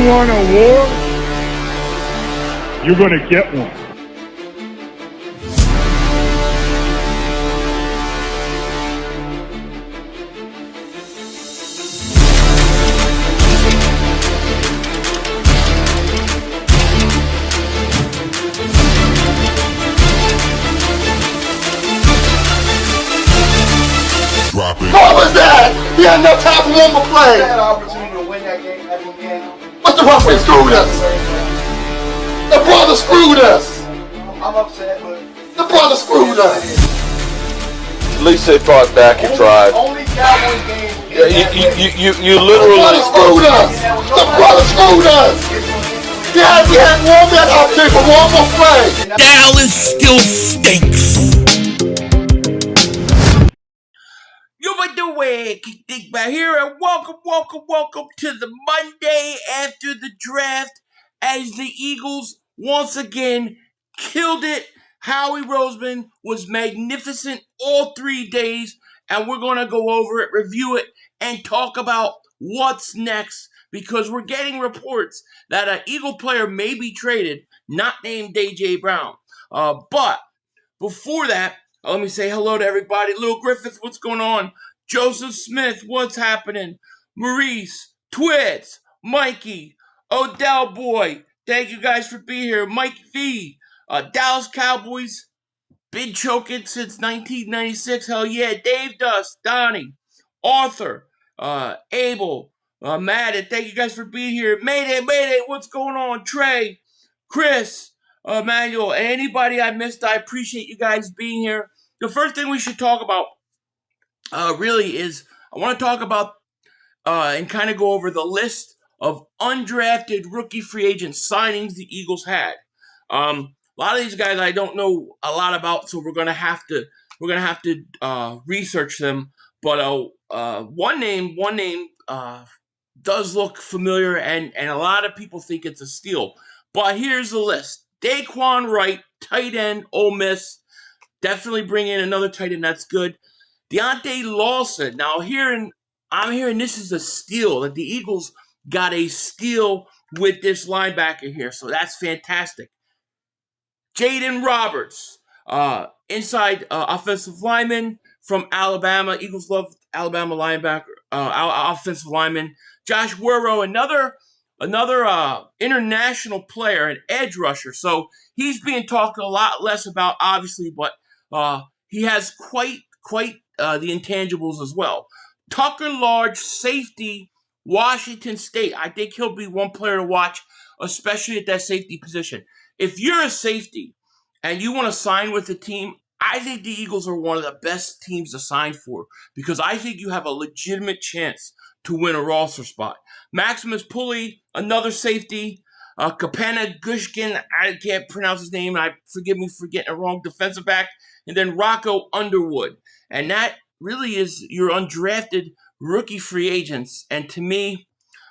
want a war? You're going to get one. Drop it. What was that? He had no time for one more play. He had an opportunity to win that game. But the referee screwed us. The brother screwed us. I'm upset, but the brother screwed us. At least they fought back and tried. Only Cowboys game. You The literally brother screwed us. The brother screwed us. Yeah, we had one that opportunity for one more play. Dallas still stinks. You by the way, Kick back here, and welcome to the Monday after the draft as the Eagles once again killed it. Howie Roseman was magnificent all 3 days, and we're going to go over it, review it, and talk about what's next, because we're getting reports that an Eagle player may be traded, not named A.J. Brown. But before that, let me say hello to everybody. Little Griffith, what's going on? Joseph Smith, what's happening? Maurice, Twits, Mikey, Odell Boy, thank you guys for being here. Mike V, Dallas Cowboys, been choking since 1996. Hell yeah. Dave Dust, Donnie, Arthur, Abel, Madden, thank you guys for being here. Mayday, what's going on? Trey, Chris, Manuel, and anybody I missed, I appreciate you guys being here. The first thing we should talk about really is I want to talk about and kind of go over the list of undrafted rookie free agent signings the Eagles had. A lot of these guys I don't know a lot about, so we're gonna have to research them. But one name does look familiar, and a lot of people think it's a steal. But here's the list: Daquan Wright, tight end, Ole Miss. Definitely bring in another tight end. That's good. Deontay Lawson. Now I'm hearing this is a steal. That the Eagles got a steal with this linebacker here, so that's fantastic. Jaden Roberts, inside offensive lineman from Alabama. Eagles love Alabama linebacker, offensive lineman. Josh Worrow, another international player, an edge rusher. So he's being talked a lot less about, obviously, but he has quite the intangibles as well. Tucker Large, safety, Washington State. I think he'll be one player to watch, especially at that safety position. If you're a safety and you want to sign with the team, I think the Eagles are one of the best teams to sign for, because I think you have a legitimate chance to win a roster spot. Maximus Pulley, another safety. Kapena Gushkin, I can't pronounce his name, forgive me for getting it wrong, defensive back. And then Rocco Underwood. And that really is your undrafted rookie free agents. And to me,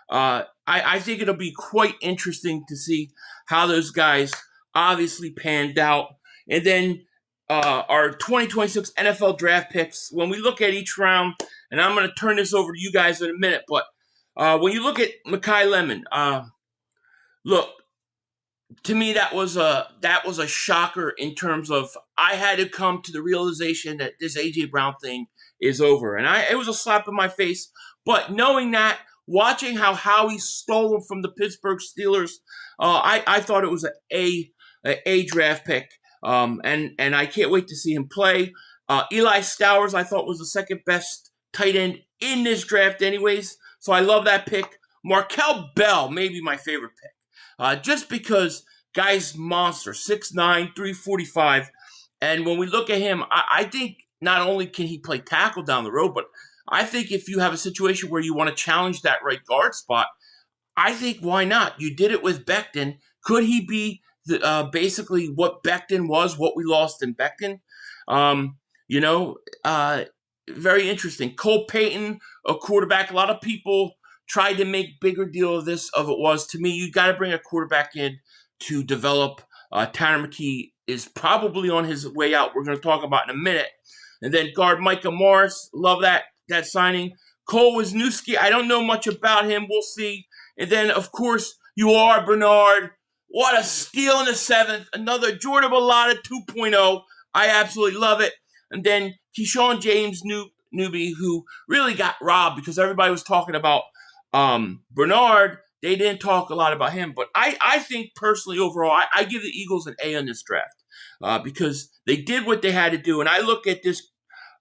I think it'll be quite interesting to see how those guys obviously panned out. And then our 2026 NFL draft picks, when we look at each round, and I'm going to turn this over to you guys in a minute, but when you look at Makai Lemon, look, to me that was a shocker in terms of I had to come to the realization that this A.J. Brown thing is over. And it was a slap in my face. But knowing that, watching how Howie stole him from the Pittsburgh Steelers, I thought it was an A draft pick. And I can't wait to see him play. Eli Stowers, I thought, was the second best tight end in this draft anyways. So I love that pick. Markel Bell, maybe my favorite pick. Just because guy's monster, 6'9", 345. And when we look at him, I think not only can he play tackle down the road, but I think if you have a situation where you want to challenge that right guard spot, I think why not? You did it with Becton. Could he be basically what Becton was, what we lost in Becton? Very interesting. Cole Payton, a quarterback. A lot of people tried to make bigger deal of this of it was. To me, you got to bring a quarterback in to develop. Tanner McKee is probably on his way out. We're going to talk about in a minute. And then guard Micah Morris. Love that signing. Cole Wisniewski. I don't know much about him. We'll see. And then, of course, Uar Bernard. What a steal in the 7th. Another Jordan Mailata 2.0. I absolutely love it. And then Keyshawn James newbie, who really got robbed because everybody was talking about Bernard. They didn't talk a lot about him. But I think personally overall, I give the Eagles an A on this draft because they did what they had to do. And I look at this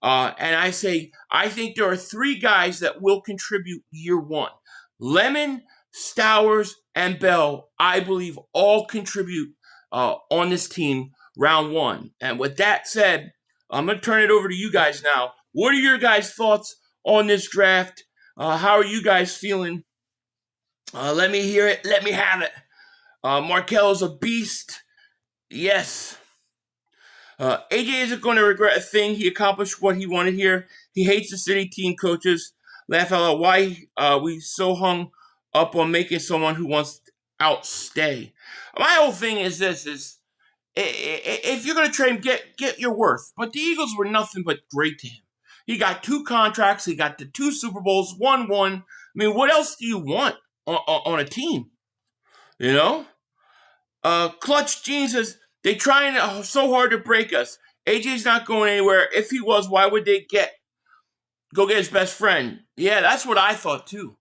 and I say, I think there are 3 guys that will contribute year 1. Lemon, Stowers, and Bell, I believe, all contribute on this team round 1. And with that said, I'm going to turn it over to you guys now. What are your guys' thoughts on this draft? How are you guys feeling? Let me hear it. Let me have it. Markel is a beast. Yes. AJ isn't going to regret a thing. He accomplished what he wanted here. He hates the city team coaches. Laugh out loud. Why we so hung up on making someone who wants out stay. My whole thing is this: is if you're going to trade him, get your worth. But the Eagles were nothing but great to him. He got 2 contracts. He got the 2 Super Bowls, won 1. I mean, what else do you want on a team? You know? Clutch Jeans says, they trying so hard to break us. AJ's not going anywhere. If he was, why would they go get his best friend? Yeah, that's what I thought too.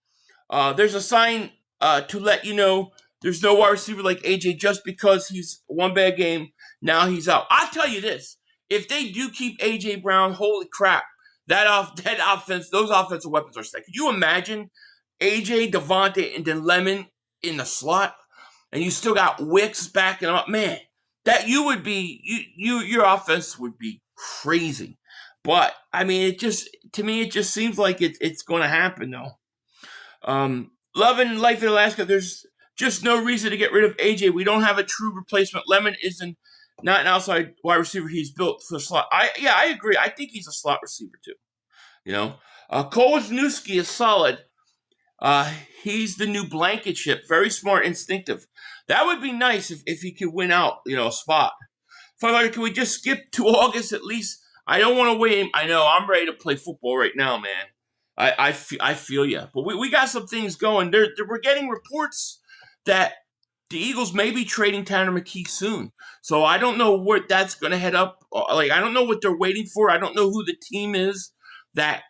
There's a sign to let you know there's no wide receiver like AJ just because he's one bad game. Now he's out. I'll tell you this. If they do keep AJ Brown, holy crap, that offense, those offensive weapons are sick. Could you imagine AJ, Devontae, and then Lemon in the slot? And you still got Wicks backing up. Man, that your offense would be crazy. But, I mean, to me, it just seems like it's going to happen, though. Loving life in Alaska, there's just no reason to get rid of AJ. We don't have a true replacement. Lemon isn't not an outside wide receiver. He's built for slot. I agree. I think he's a slot receiver, too. You know? Cole Wisniewski is solid. He's the new blanket ship. Very smart, instinctive. That would be nice if he could win out, a spot. Finally, can we just skip to August at least? I don't want to wait. I know, I'm ready to play football right now, man. I feel you. But we got some things going. We're getting reports that the Eagles may be trading Tanner McKee soon. So I don't know where that's going to head up. I don't know what they're waiting for. I don't know who the team is that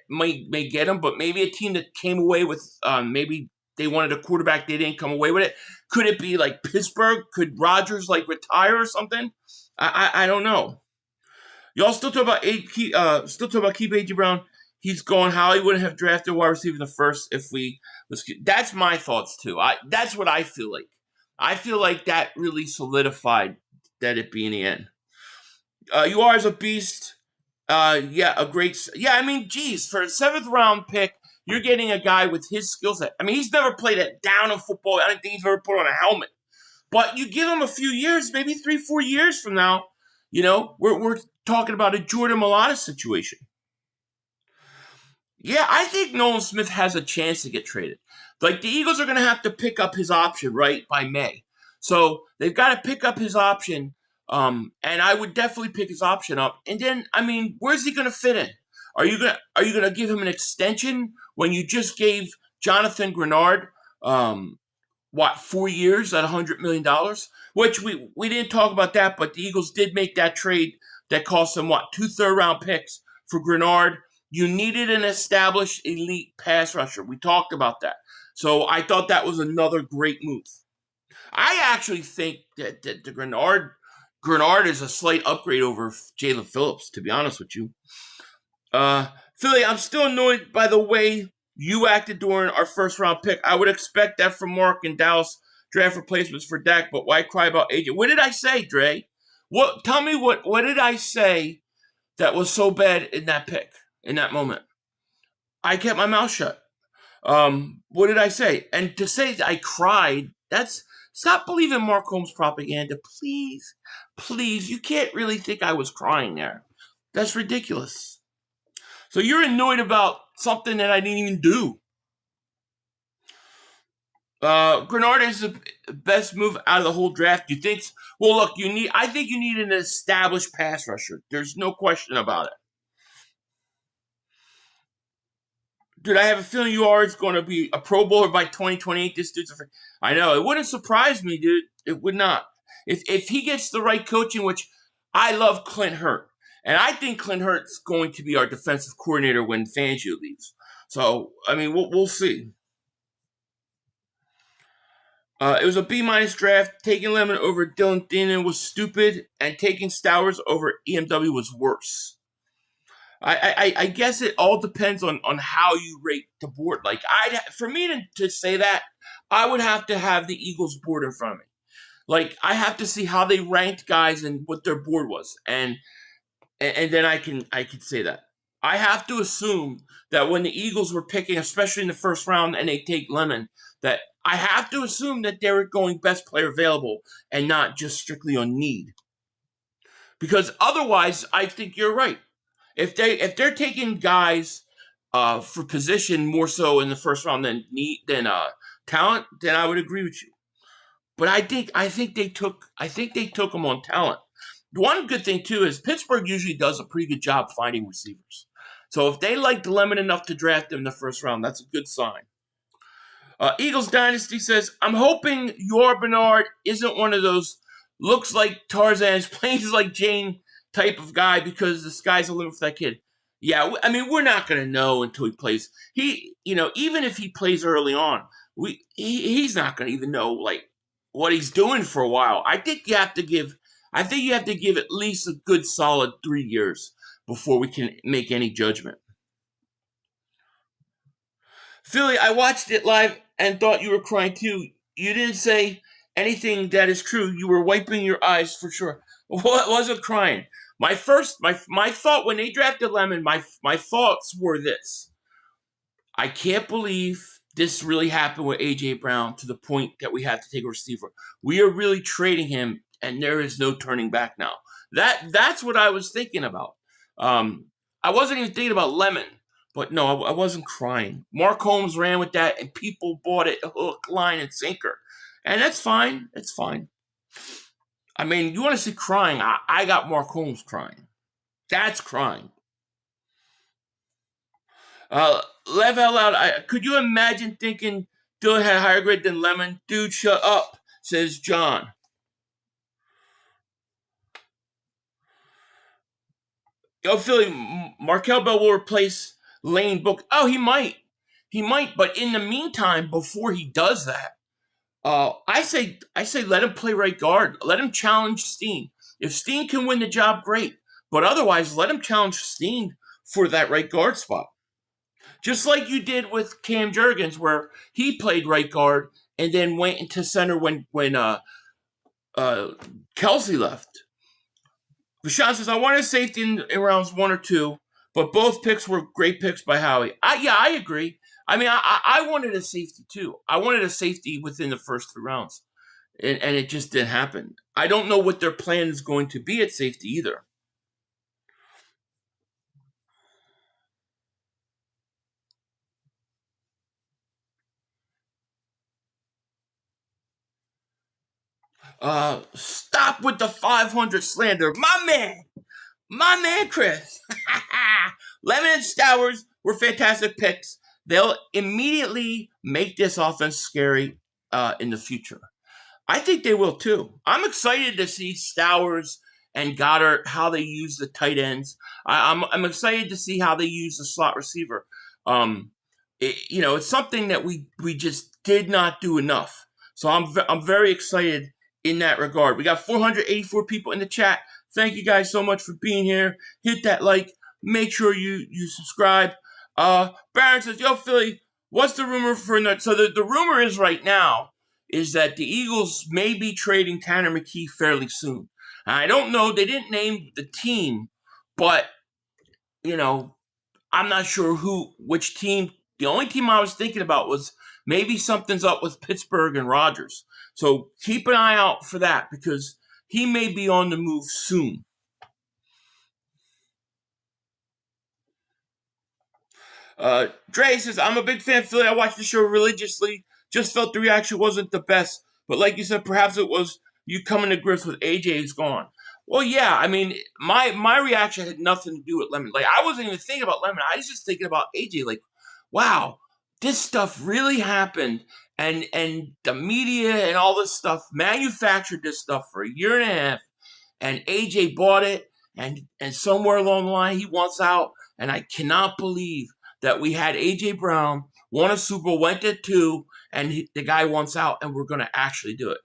may get him. But maybe a team that came away with maybe they wanted a quarterback. They didn't come away with it. Could it be like Pittsburgh? Could Rodgers retire or something? I don't know. Y'all still talk about keep A.J. Brown. He's going. Howie wouldn't have drafted wide receiver in the first if we. That's my thoughts too. That's what I feel like. I feel like that really solidified that it be in the end. Uar is a beast. A great. Yeah, I mean, geez, for a 7th round pick, you're getting a guy with his skill set. I mean, he's never played a down of football. I don't think he's ever put on a helmet. But you give him a few years, maybe 3-4 years from now, we're talking about a Jordan Mailata situation. Yeah, I think Nolan Smith has a chance to get traded. Like, the Eagles are going to have to pick up his option, right, by May. So they've got to pick up his option, and I would definitely pick his option up. And then, I mean, where's he going to fit in? Are you gonna give him an extension when you just gave Jonathan Greenard 4 years at $100 million? Which we didn't talk about that, but the Eagles did make that trade that cost them 2 third-round picks for Greenard. You needed an established elite pass rusher. We talked about that. So I thought that was another great move. I actually think that the Greenard is a slight upgrade over Jalen Phillips, to be honest with you. Philly, I'm still annoyed by the way you acted during our 1st-round pick. I would expect that from Mark and Dallas draft replacements for Dak, but why cry about AJ? What did I say, Dre? Tell me what did I say that was so bad in that pick, in that moment? I kept my mouth shut. What did I say? And to say that I cried, stop believing Mark Holmes propaganda. Please, you can't really think I was crying there. That's ridiculous. So you're annoyed about something that I didn't even do. Greenard is the best move out of the whole draft. You think? Well, look, I think you need an established pass rusher. There's no question about it. Dude, I have a feeling you are going to be a Pro Bowler by 2028. This dude's I know. It wouldn't surprise me, dude. It would not. If he gets the right coaching, which I love Clint Hurt. And I think Clint Hurt's going to be our defensive coordinator when Fangio leaves. So, I mean, we'll see. It was a B- draft. Taking Lemon over Dylan Thienen was stupid, and taking Stowers over EMW was worse. I guess it all depends on how you rate the board. Like, for me to say that, I would have to have the Eagles board in front of me. Like, I have to see how they ranked guys and what their board was, and then I can say that. I have to assume that when the Eagles were picking, especially in the first round, and they take Lemon, that I have to assume that they were going best player available and not just strictly on need. Because otherwise, I think you're right. If they're taking guys for position more so in the first round than talent, then I would agree with you. But I think they took them on talent. One good thing too is Pittsburgh usually does a pretty good job finding receivers. So if they liked Lemon enough to draft him in the first round, that's a good sign. Eagles Dynasty says, I'm hoping Uar Bernard isn't one of those looks like Tarzan's, plays like Jane type of guy because the sky's the limit for that kid. Yeah, I mean, we're not going to know until he plays. Even if he plays early on, he's not going to even know like what he's doing for a while. I think you have to give at least a good solid 3 years before we can make any judgment. Philly, I watched it live and thought you were crying too. You didn't say anything that is true. You were wiping your eyes for sure. What wasn't crying? My thought when they drafted Lemon, my thoughts were this. I can't believe this really happened with A.J. Brown to the point that we have to take a receiver. We are really trading him, and there is no turning back now. That's what I was thinking about. I wasn't even thinking about Lemon. But no, I wasn't crying. Mark Holmes ran with that, and people bought it hook, line, and sinker. And that's fine. It's fine. I mean, you want to see crying? I got Mark Holmes crying. That's crying. Laugh out loud. Could you imagine thinking Dylan had a higher grade than Lemon? Dude, shut up, says John. Yo, Philly, Markel Bell will replace Lane Book. Oh, he might. But in the meantime, before he does that, I say let him play right guard. Let him challenge Steen. If Steen can win the job, great. But otherwise, let him challenge Steen for that right guard spot. Just like you did with Cam Jurgens, where he played right guard and then went into center when Kelsey left. Rashawn says, I wanted a safety in rounds 1 or 2. But both picks were great picks by Howie. I agree. I mean, I wanted a safety too. I wanted a safety within the first 3 rounds. And it just didn't happen. I don't know what their plan is going to be at safety either. Stop with the 500 slander. My man, Chris. Lemon and Stowers were fantastic picks. They'll immediately make this offense scary in the future. I think they will too. I'm excited to see Stowers and Goddard, how they use the tight ends. I'm excited to see how they use the slot receiver. It's something that we just did not do enough. So I'm very excited in that regard. We got 484 people in the chat. Thank you guys so much for being here. Hit that like. Make sure you subscribe. Baron says, yo, Philly, what's the rumor for... So the rumor is right now is that the Eagles may be trading Tanner McKee fairly soon. I don't know. They didn't name the team, but, I'm not sure which team. The only team I was thinking about was maybe something's up with Pittsburgh and Rodgers. So keep an eye out for that because he may be on the move soon. Dre says, I'm a big fan of Philly. I watched the show religiously. Just felt the reaction wasn't the best. But like you said, perhaps it was you coming to grips with AJ's gone. Well, yeah, I mean, my reaction had nothing to do with Lemon. Like, I wasn't even thinking about Lemon. I was just thinking about AJ. Like, wow, this stuff really happened. And the media and all this stuff manufactured this stuff for a year and a half. And AJ bought it. And somewhere along the line, he wants out. And I cannot believe that we had AJ Brown, won a Super Bowl, went to 2, and the guy wants out, and we're going to actually do it.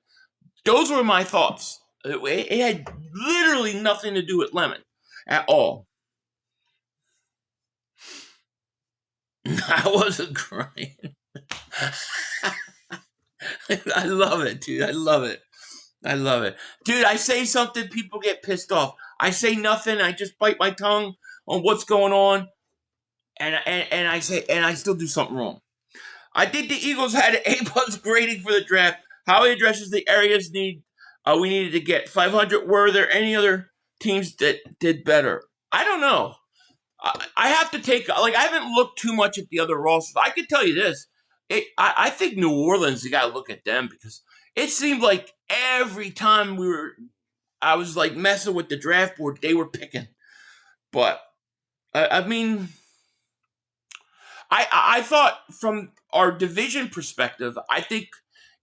Those were my thoughts. It had literally nothing to do with Lemon at all. I wasn't crying. I love it, dude. I love it. Dude, I say something, people get pissed off. I say nothing, I just bite my tongue on what's going on, and I still do something wrong. I think the Eagles had an A+ grading for the draft. How he addresses the areas we needed to get 500. Were there any other teams that did better? I don't know. I have to take, I haven't looked too much at the other rosters. I can tell you this. I think New Orleans, you got to look at them, because it seemed like every time I was like messing with the draft board, they were picking. But, I mean, I thought from our division perspective, I think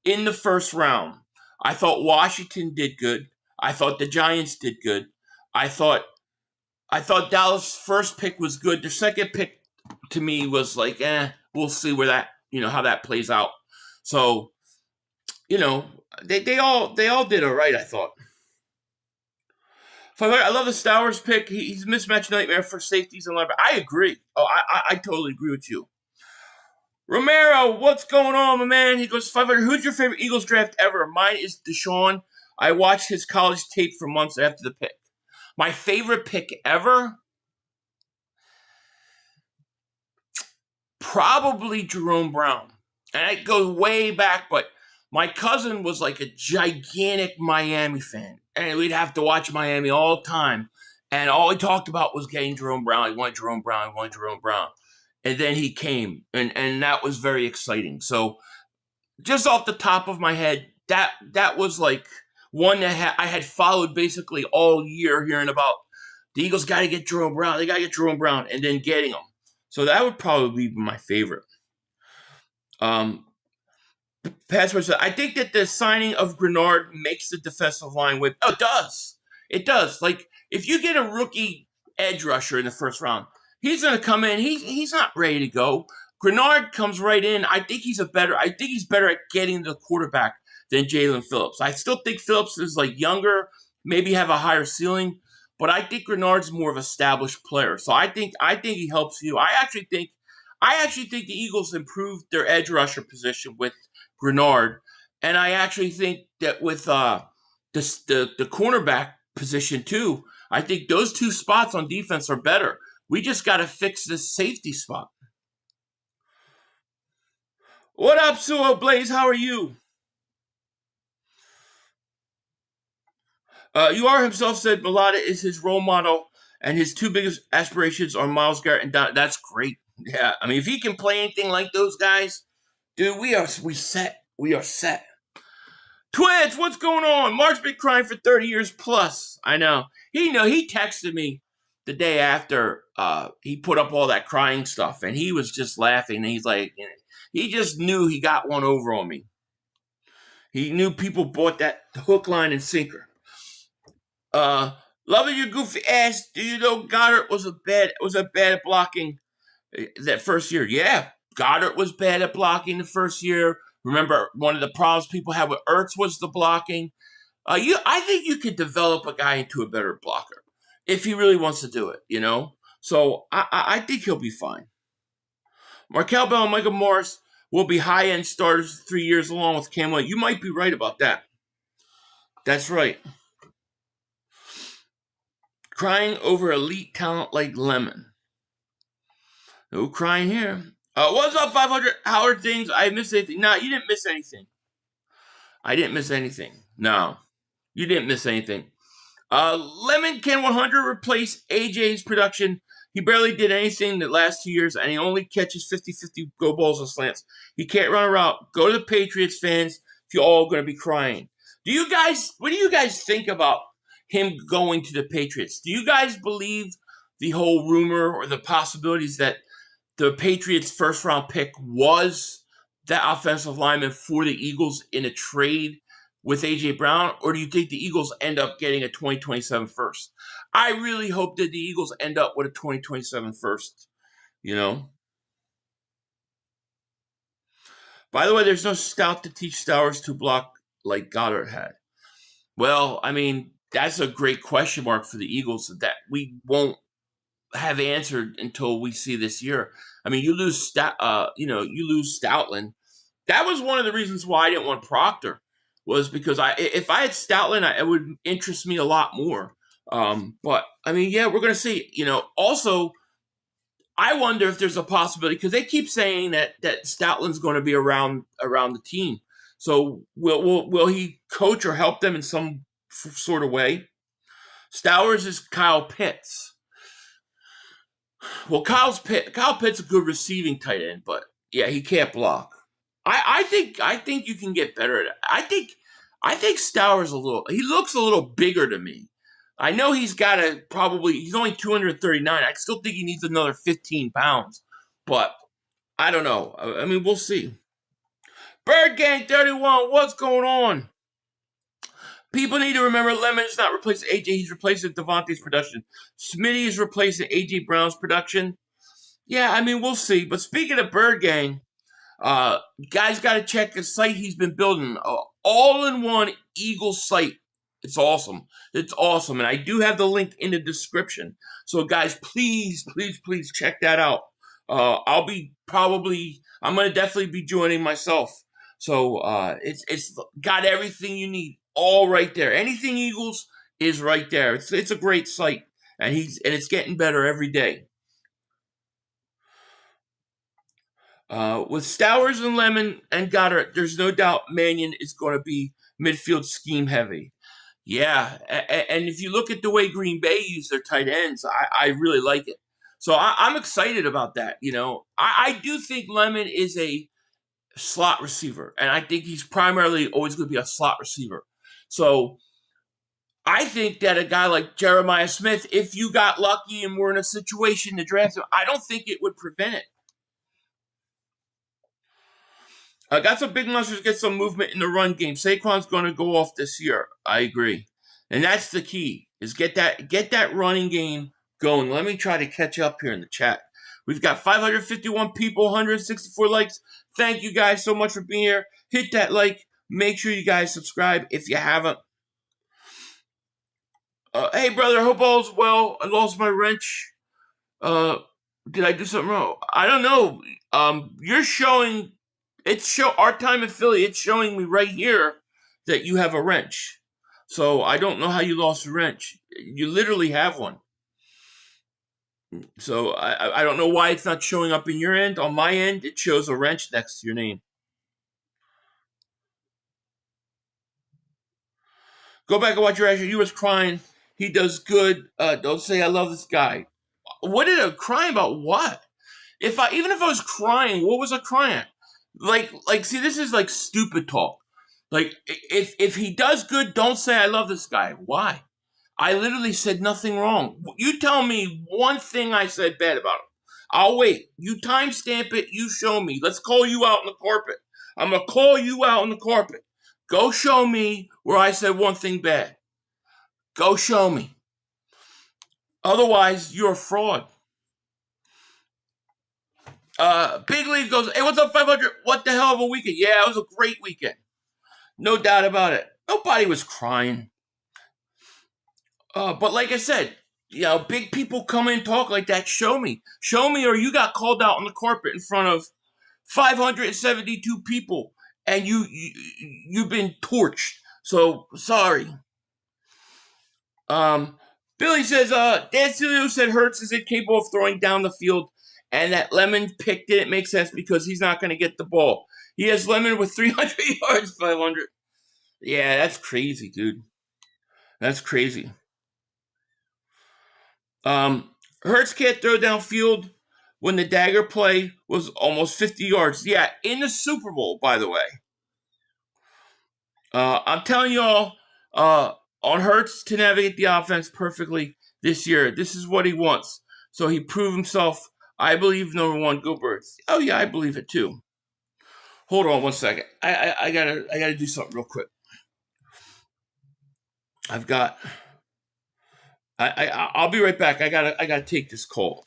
in the first round, I thought Washington did good. I thought the Giants did good. I thought Dallas' first pick was good. Their second pick to me was like, we'll see where that, how that plays out. So, they all did all right, I thought. I love the Stowers pick. He's a mismatch nightmare for safeties and linebackers. I agree. Oh, I totally agree with you. Romero, what's going on, my man? He goes, 500. Who's your favorite Eagles draft ever? Mine is Deshaun. I watched his college tape for months after the pick. My favorite pick ever? Probably Jerome Brown. And it goes way back, but my cousin was like a gigantic Miami fan. And we'd have to watch Miami all the time. And all he talked about was getting Jerome Brown. He wanted Jerome Brown. And then he came. And that was very exciting. So just off the top of my head, that was like one that I had followed basically all year, hearing about the Eagles got to get Jerome Brown. They got to get Jerome Brown, and then getting him. So that would probably be my favorite. Password said, I think that the signing of Greenard makes the defensive line with. Oh, it does. It does. Like, if you get a rookie edge rusher in the first round, he's going to come in. He's not ready to go. Greenard comes right in. I think he's better at getting the quarterback than Jalen Phillips. I still think Phillips is like younger, maybe have a higher ceiling, but I think Grenard's more of an established player. So I think he helps you. I actually think the Eagles improved their edge rusher position with Greenard, and I actually think that with the cornerback position too, I think those two spots on defense are better. We just got to fix this safety spot. What up, Suo Blaze? How are you? Uar himself said Mailata is his role model, and his two biggest aspirations are Myles Garrett and Don. That's great. Yeah, I mean, if he can play anything like those guys, dude, we are set. We are set. Twitch, what's going on? Mark's been crying for 30 years plus. I know. He texted me the day after he put up all that crying stuff, and he was just laughing. And he's like, he just knew he got one over on me. He knew people bought that hook, line, and sinker. Loving your goofy ass. Do you know Goddard was bad at blocking that first year? Yeah, Goddard was bad at blocking the first year. Remember, one of the problems people had with Ertz was the blocking. I think you could develop a guy into a better blocker if he really wants to do it, So I think he'll be fine. Markel Bell and Michael Morris will be high-end starters 3 years along with Cam White. You might be right about that. That's right. Crying over elite talent like Lemon. No crying here. What's up, 500 Howard things? I missed anything? No, you didn't miss anything. I didn't miss anything. No, you didn't miss anything. Lemon can 100 replace AJ's production. He barely did anything the last 2 years, and he only catches 50-50 go balls and slants. He can't run a route. Go to the Patriots, fans, if you're all going to be crying. What do you guys think about him going to the Patriots? Do you guys believe the whole rumor or the possibilities that the Patriots' first-round pick was that offensive lineman for the Eagles in a trade with A.J. Brown, or do you think the Eagles end up getting a 2027 first? I really hope that the Eagles end up with a 2027 first, you know? By the way, there's no scout to teach Stowers to block like Goddard had. Well, I mean, that's a great question mark for the Eagles that we won't have answered until we see this year. I mean, you lose Stoutland. That was one of the reasons why I didn't want Proctor, was because if I had Stoutland, it would interest me a lot more. But I mean, yeah, we're gonna see. Also, I wonder if there's a possibility, because they keep saying that Stoutland's going to be around the team. So will he coach or help them in some sort of way? Stowers is Kyle Pitts. Well, Kyle Pitts a good receiving tight end, but yeah, he can't block. I think you can get better at it. I think Stowers he looks a little bigger to me. I know he's only 239. I still think he needs another 15 pounds, but I don't know. I mean, we'll see. Bird Gang 31, what's going on? People need to remember Lemon is not replacing AJ. He's replacing Devontae's production. Smitty is replacing AJ Brown's production. Yeah, I mean, we'll see. But speaking of Bird Gang, guys got to check the site he's been building. All-in-one Eagle site. It's awesome. It's awesome. And I do have the link in the description. So, guys, please, please, please check that out. I'm going to definitely be joining myself. So, it's got everything you need all right there. Anything Eagles is right there. It's a great site. And it's getting better every day. With Stowers and Lemon and Goddard, there's no doubt Mannion is going to be midfield scheme heavy. Yeah, and if you look at the way Green Bay use their tight ends, I really like it. So I'm excited about that. I do think Lemon is a slot receiver, and I think he's primarily always going to be a slot receiver. So I think that a guy like Jeremiah Smith, if you got lucky and were in a situation to draft him, I don't think it would prevent it. Got some big monsters, get some movement in the run game. Saquon's going to go off this year. I agree. And that's the key, is get that running game going. Let me try to catch up here in the chat. We've got 551 people, 164 likes. Thank you guys so much for being here. Hit that like. Make sure you guys subscribe if you haven't. Hey, brother, hope all's well. I lost my wrench. Did I do something wrong? I don't know. You're showing... our time affiliate. It's showing me right here that you have a wrench. So I don't know how you lost a wrench. You literally have one. So I don't know why it's not showing up in your end. On my end, it shows a wrench next to your name. Go back and watch your action. You was crying. He does good. Don't say I love this guy. What did I cry about? What? Even if I was crying, what was I crying at? Like, see, this is like stupid talk. Like, if he does good, don't say I love this guy. Why? I literally said nothing wrong. You tell me one thing I said bad about him. I'll wait. You timestamp it. You show me. Let's call you out on the carpet. I'm going to call you out on the carpet. Go show me where I said one thing bad. Go show me. Otherwise, you're a fraud. Big League goes, hey, what's up, 500? What the hell of a weekend? Yeah, it was a great weekend. No doubt about it. Nobody was crying. But like I said, big people come in and talk like that. Show me. Show me, or you got called out on the carpet in front of 572 people, and you've been torched. So, sorry. Billy says, Dan Celio said Hurts is incapable of throwing down the field, and that Lemon pick didn't make sense because he's not going to get the ball. He has Lemon with 300 yards, 500. Yeah, that's crazy, dude. That's crazy. Hurts can't throw downfield when the dagger play was almost 50 yards. Yeah, in the Super Bowl, by the way. I'm telling y'all, on Hurts to navigate the offense perfectly this year. This is what he wants. So he proved himself I believe number one, go Birds. Oh yeah, I believe it too. Hold on one second. I gotta do something real quick. I'll be right back. I gotta take this call.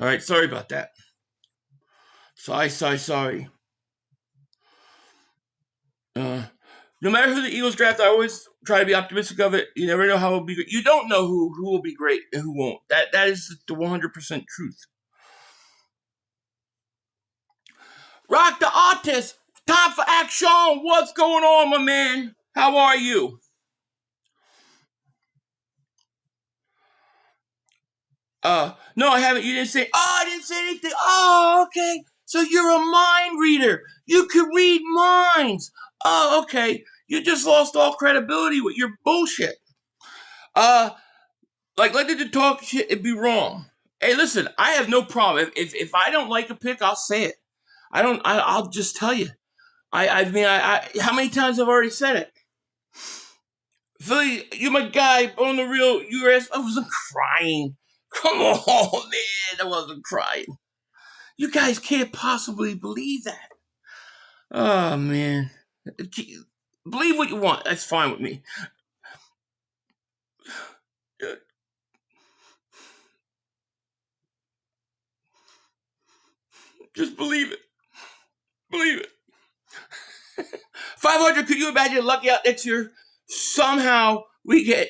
All right, sorry about that. Sorry. No matter who the Eagles draft, I always try to be optimistic of it. You never know how it'll be. You don't know who will be great and who won't. That is the 100% truth. Rock the Artist, time for action. What's going on, my man? How are you? No, I haven't. You didn't say. Oh, I didn't say anything. Oh, okay. So you're a mind reader. You can read minds. Oh, okay. You just lost all credibility with your bullshit. Like to talk shit, it'd be wrong. Hey, listen, I have no problem. If I don't like a pick, I'll say it. I'll just tell you. I mean, how many times I've already said it? Philly, you my guy on the real US. I wasn't crying. Come on, man. I wasn't crying. You guys can't possibly believe that. Oh, man. Believe what you want. That's fine with me. Just believe it. Believe it. 500, could you imagine lucky out next year? Somehow we get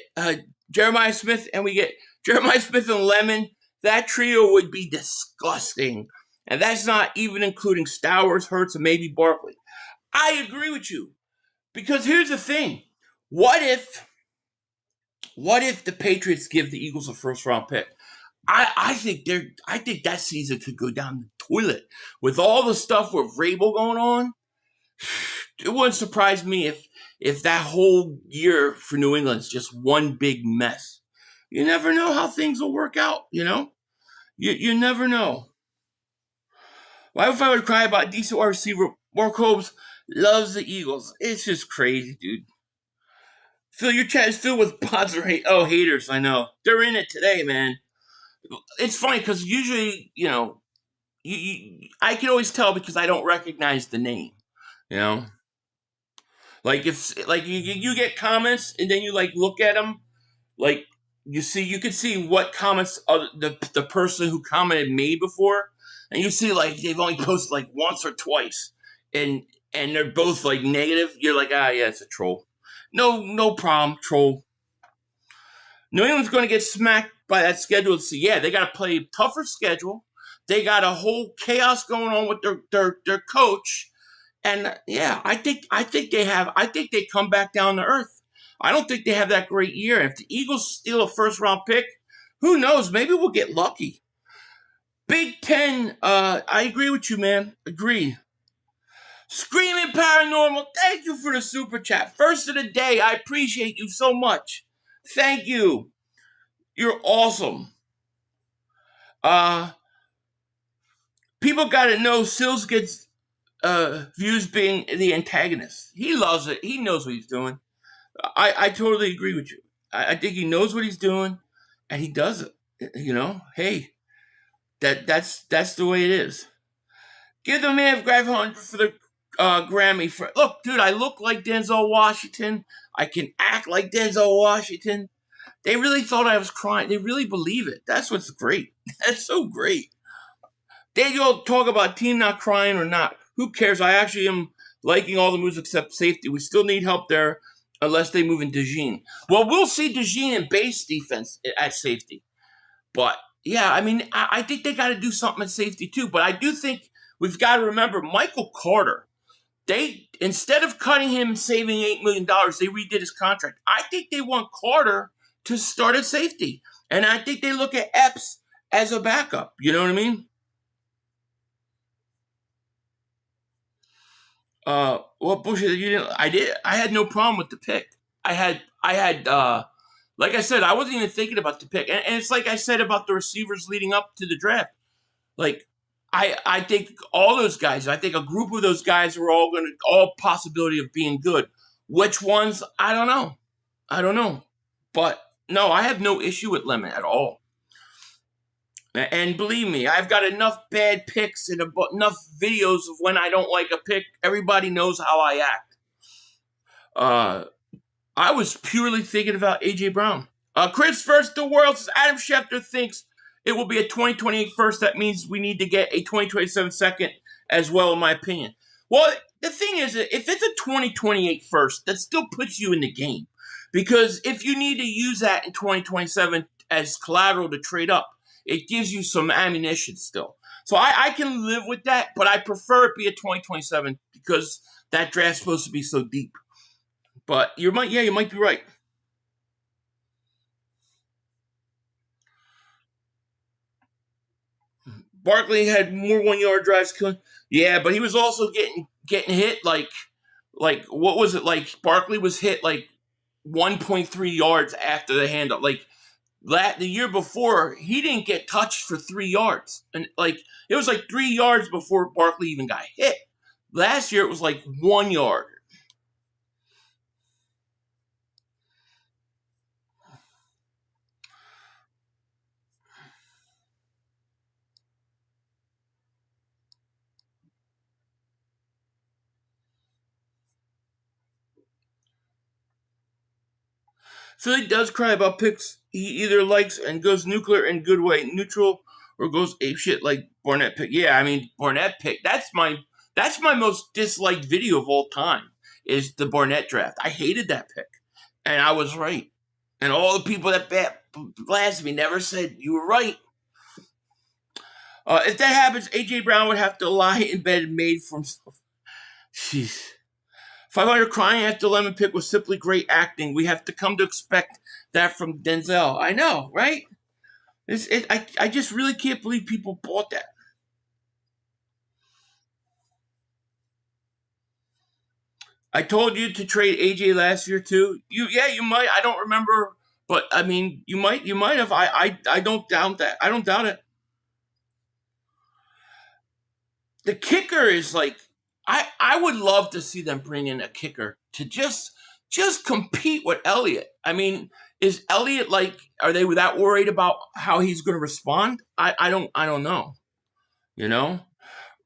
Jeremiah Smith and we get Jeremiah Smith and Lemon. That trio would be disgusting. And that's not even including Stowers, Hurts, and maybe Barkley. I agree with you. Because here's the thing. What if the Patriots give the Eagles a first round pick? I think that season could go down the toilet. With all the stuff with Vrabel going on, it wouldn't surprise me if that whole year for New England's just one big mess. You never know how things will work out, you know? You never know. Why would I would cry about a decent wide receiver? Mark Holmes loves the Eagles. It's just crazy, dude. Phil, your chat is filled with bots or haters, I know. They're in it today, man. It's funny because usually, you know, I can always tell because I don't recognize the name, you know? Like if you get comments and then you like look at them, like you can see what comments the person who commented made before, and you see like they've only posted like once or twice, and they're both like negative. You're like, yeah, it's a troll. No problem, troll. New England's going to get smacked by that schedule. So yeah, they got to play a tougher schedule. They got a whole chaos going on with their coach. And yeah, I think they come back down to earth. I don't think they have that great year. If the Eagles steal a first round pick, who knows? Maybe we'll get lucky. Big Ten, I agree with you, man. Agree. Screaming Paranormal, thank you for the super chat. First of the day, I appreciate you so much. Thank you. You're awesome. People got to know Sills gets views being the antagonist. He loves it. He knows what he's doing. I totally agree with you. I think he knows what he's doing, and he does it. You know, hey, that's the way it is. Give the man $500 for the Grammy. Look, dude, I look like Denzel Washington. I can act like Denzel Washington. They really thought I was crying. They really believe it. That's what's great. That's so great. They all talk about team not crying or not. Who cares? I actually am liking all the moves except safety. We still need help there. unless they move in DeJean. Well, we'll see DeJean in base defense at safety. But, yeah, I mean, I think they got to do something at safety, too. But I do think we've got to remember Michael Carter. They, instead of cutting him and saving $8 million, they redid his contract. I think they want Carter to start at safety. And I think they look at Epps as a backup. You know what I mean? What bullshit you didn't? I had no problem with the pick. I had. Like I said, I wasn't even thinking about the pick, and it's like I said about the receivers leading up to the draft. Like, I think all those guys. I think a group of those guys are all possibility of being good. Which ones? I don't know. But no, I have no issue with Lemon at all. And believe me, I've got enough bad picks and enough videos of when I don't like a pick. Everybody knows how I act. I was purely thinking about A.J. Brown. Chris First the World says Adam Schefter thinks it will be a 2028 first. That means we need to get a 2027 second as well, in my opinion. Well, the thing is, if it's a 2028 first, that still puts you in the game. Because if you need to use that in 2027 as collateral to trade up, it gives you some ammunition still. So I can live with that, but I prefer it be a 2027 because that draft's supposed to be so deep. But you might be right. Barkley had more 1-yard drives. Yeah, but he was also getting hit like what was it like? Barkley was hit like 1.3 yards after the handoff. Like the year before, he didn't get touched for 3 yards, and like it was like 3 yards before Barkley even got hit. Last year, it was like 1 yard. Philly does cry about picks. He either likes and goes nuclear in good way, neutral, or goes apeshit like Barnett pick. Yeah, I mean Barnett pick. That's my most disliked video of all time. Is the Barnett draft. I hated that pick, and I was right. And all the people that blasted me never said you were right. If that happens, A.J. Brown would have to lie in bed and made for himself. Jeez. 500 crying after Lemon pick was simply great acting. We have to come to expect that from Denzel. I know, right? I just really can't believe people bought that. I told you to trade AJ last year too. You might. I don't remember, but I mean, you might have. I don't doubt that. I don't doubt it. The kicker is like. I would love to see them bring in a kicker to just compete with Elliott. I mean, is Elliott like? Are they that worried about how he's going to respond? I don't know. You know,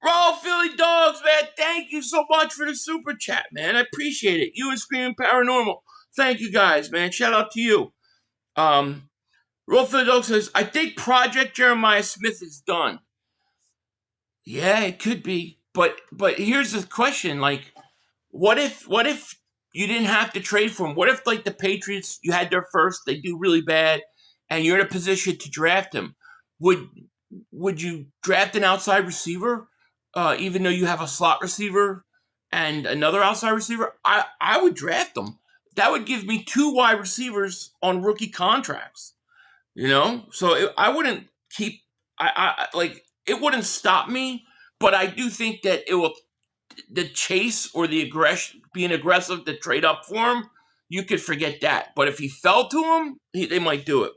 Roll Philly Dogs, man. Thank you so much for the super chat, man. I appreciate it. You and Screaming Paranormal. Thank you guys, man. Shout out to you. Roll Philly Dogs says, I think Project Jeremiah Smith is done. Yeah, it could be. But here's the question, like, what if you didn't have to trade for him? What if, like, the Patriots, you had their first, they do really bad, and you're in a position to draft him? Would you draft an outside receiver, even though you have a slot receiver and another outside receiver? I would draft them. That would give me 2 wide receivers on rookie contracts, you know? So I wouldn't keep, it wouldn't stop me. But I do think that it will, the chase or the aggression, being aggressive to trade up for him, you could forget that. But if he fell to him, they might do it.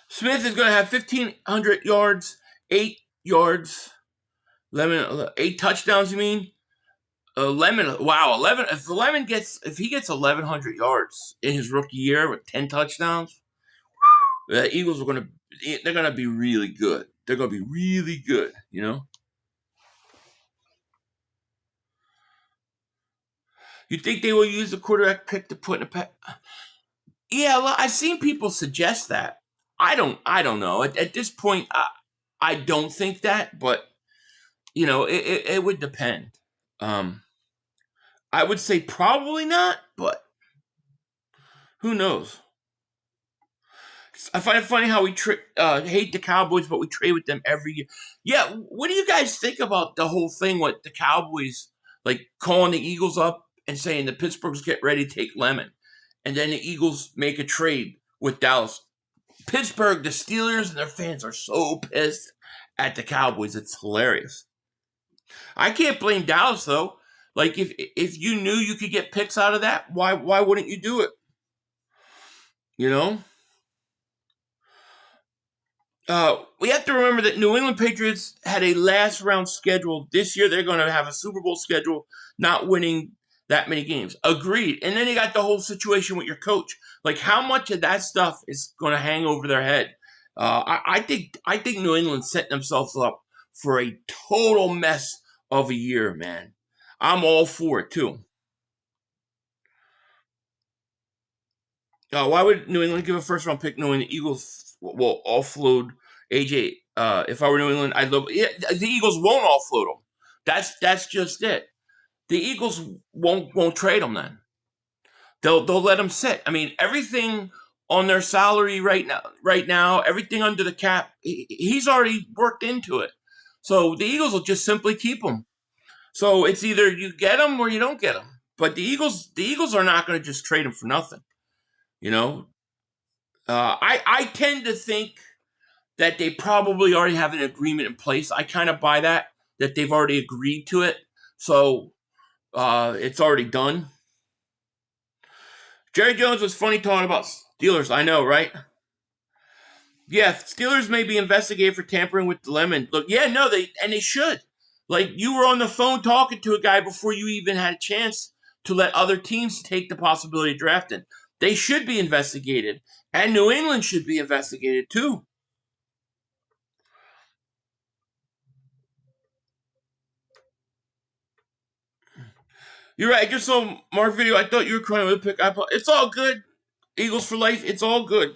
Smith is going to have 1,500 yards, 8 yards, Lemon, 8 touchdowns. You mean? Lemon, wow, 11. If he gets 1,100 yards in his rookie year with 10 touchdowns, the Eagles are they're going to be really good. They're going to be really good, you know? You think they will use the quarterback pick to put in a pack? Yeah, I've seen people suggest that. I don't know. At this point, I don't think that, but, you know, it would depend. I would say probably not, but who knows? I find it funny how we hate the Cowboys, but we trade with them every year. Yeah, what do you guys think about the whole thing with the Cowboys, like calling the Eagles up and saying the Pittsburgh's get ready to take Lemon, and then the Eagles make a trade with Dallas? Pittsburgh, the Steelers, and their fans are so pissed at the Cowboys. It's hilarious. I can't blame Dallas, though. Like, if you knew you could get picks out of that, why wouldn't you do it? You know? We have to remember that New England Patriots had a last round schedule. This year, they're going to have a Super Bowl schedule, not winning that many games. Agreed. And then you got the whole situation with your coach. Like, how much of that stuff is going to hang over their head? I think New England's setting themselves up for a total mess of a year, man. I'm all for it, too. Why would New England give a first-round pick knowing the Eagles will offload A.J.? If I were New England, I'd love. Yeah, the Eagles won't offload him. That's just it. The Eagles won't trade him then. They'll let him sit. I mean, everything on their salary right now, everything under the cap, he's already worked into it. So the Eagles will just simply keep him. So it's either you get him or you don't get him. But the Eagles are not going to just trade him for nothing. You know, I tend to think that they probably already have an agreement in place. I kind of buy that they've already agreed to it. So it's already done. Jerry Jones was funny talking about Steelers. I know, right? Yeah, Steelers may be investigated for tampering with the Lemon. Look, yeah, no, they should. Like, you were on the phone talking to a guy before you even had a chance to let other teams take the possibility of drafting. They should be investigated. And New England should be investigated, too. You're right. I just saw Mark video. I thought you were crying with a pick. It's all good. Eagles for life. It's all good.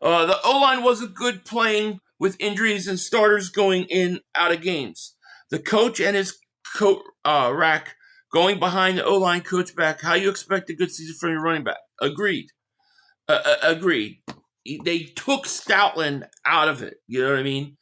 The O-line wasn't good playing with injuries and starters going in out of games. The coach and his rack going behind the O-line coach back. How you expect a good season from your running back? Agreed. Agreed. They took Stoutland out of it. You know what I mean?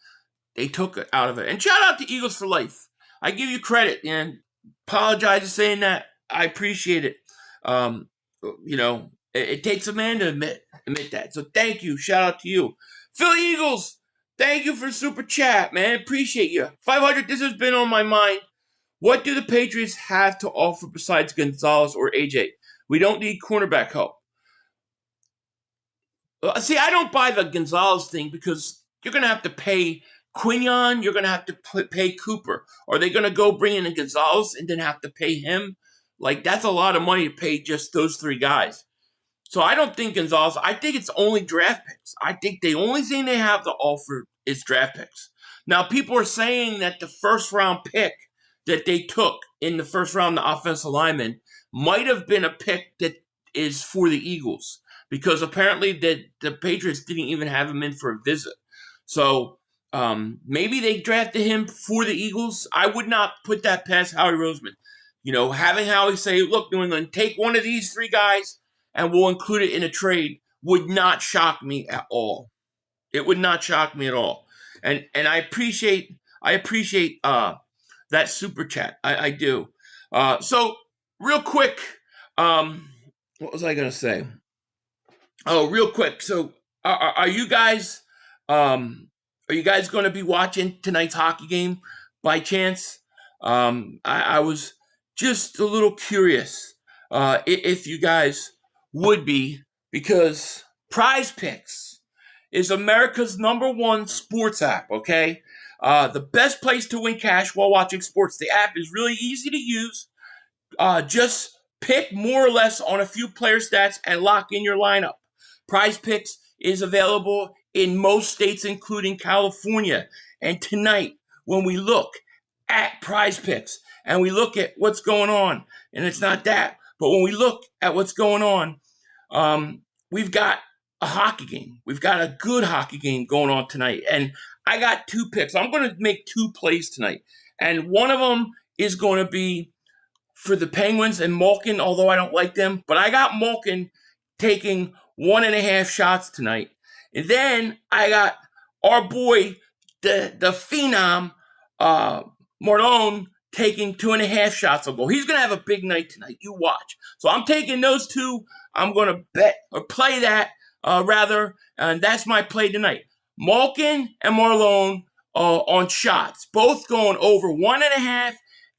They took it out of it. And shout out to Eagles for life. I give you credit, and apologize for saying that. I appreciate it. You know, it takes a man to admit that. So thank you. Shout out to you. Philly Eagles, thank you for super chat, man. Appreciate you. 500, this has been on my mind. What do the Patriots have to offer besides Gonzalez or A.J.? We don't need cornerback help. See, I don't buy the Gonzalez thing because you're going to have to pay Quinion, you're going to have to pay Cooper. Are they going to go bring in a Gonzalez and then have to pay him? Like, that's a lot of money to pay just those three guys. So I don't think Gonzalez, I think it's only draft picks. I think the only thing they have to offer is draft picks. Now, people are saying that the first round pick that they took in the first round, the offensive lineman, might have been a pick that is for the Eagles. Because apparently the Patriots didn't even have him in for a visit. So maybe they drafted him for the Eagles. I would not put that past Howie Roseman. You know, having Howie say, look, New England, take one of these three guys and we'll include it in a trade would not shock me at all. It would not shock me at all. And I appreciate that super chat. I do. So real quick, what was I going to say? Oh, real quick. So are you guys going to be watching tonight's hockey game by chance? I was just a little curious if you guys would be, because Prize Picks is America's #1 sports app, okay? The best place to win cash while watching sports. The app is really easy to use. Just pick more or less on a few player stats and lock in your lineup. Prize Picks is available in most states, including California. And tonight, when we look at Prize Picks and we look at what's going on, and it's not that, but when we look at what's going on, we've got a hockey game. We've got a good hockey game going on tonight. And I got 2 picks. I'm going to make 2 plays tonight. And one of them is going to be for the Penguins and Malkin, although I don't like them. But I got Malkin taking 1.5 shots tonight. And then I got our boy, the phenom, Marlon, taking 2.5 shots on goal. He's going to have a big night tonight. You watch. So I'm taking those two. I'm going to bet or play that rather. And that's my play tonight. Malkin and Marlon on shots. Both going over 1.5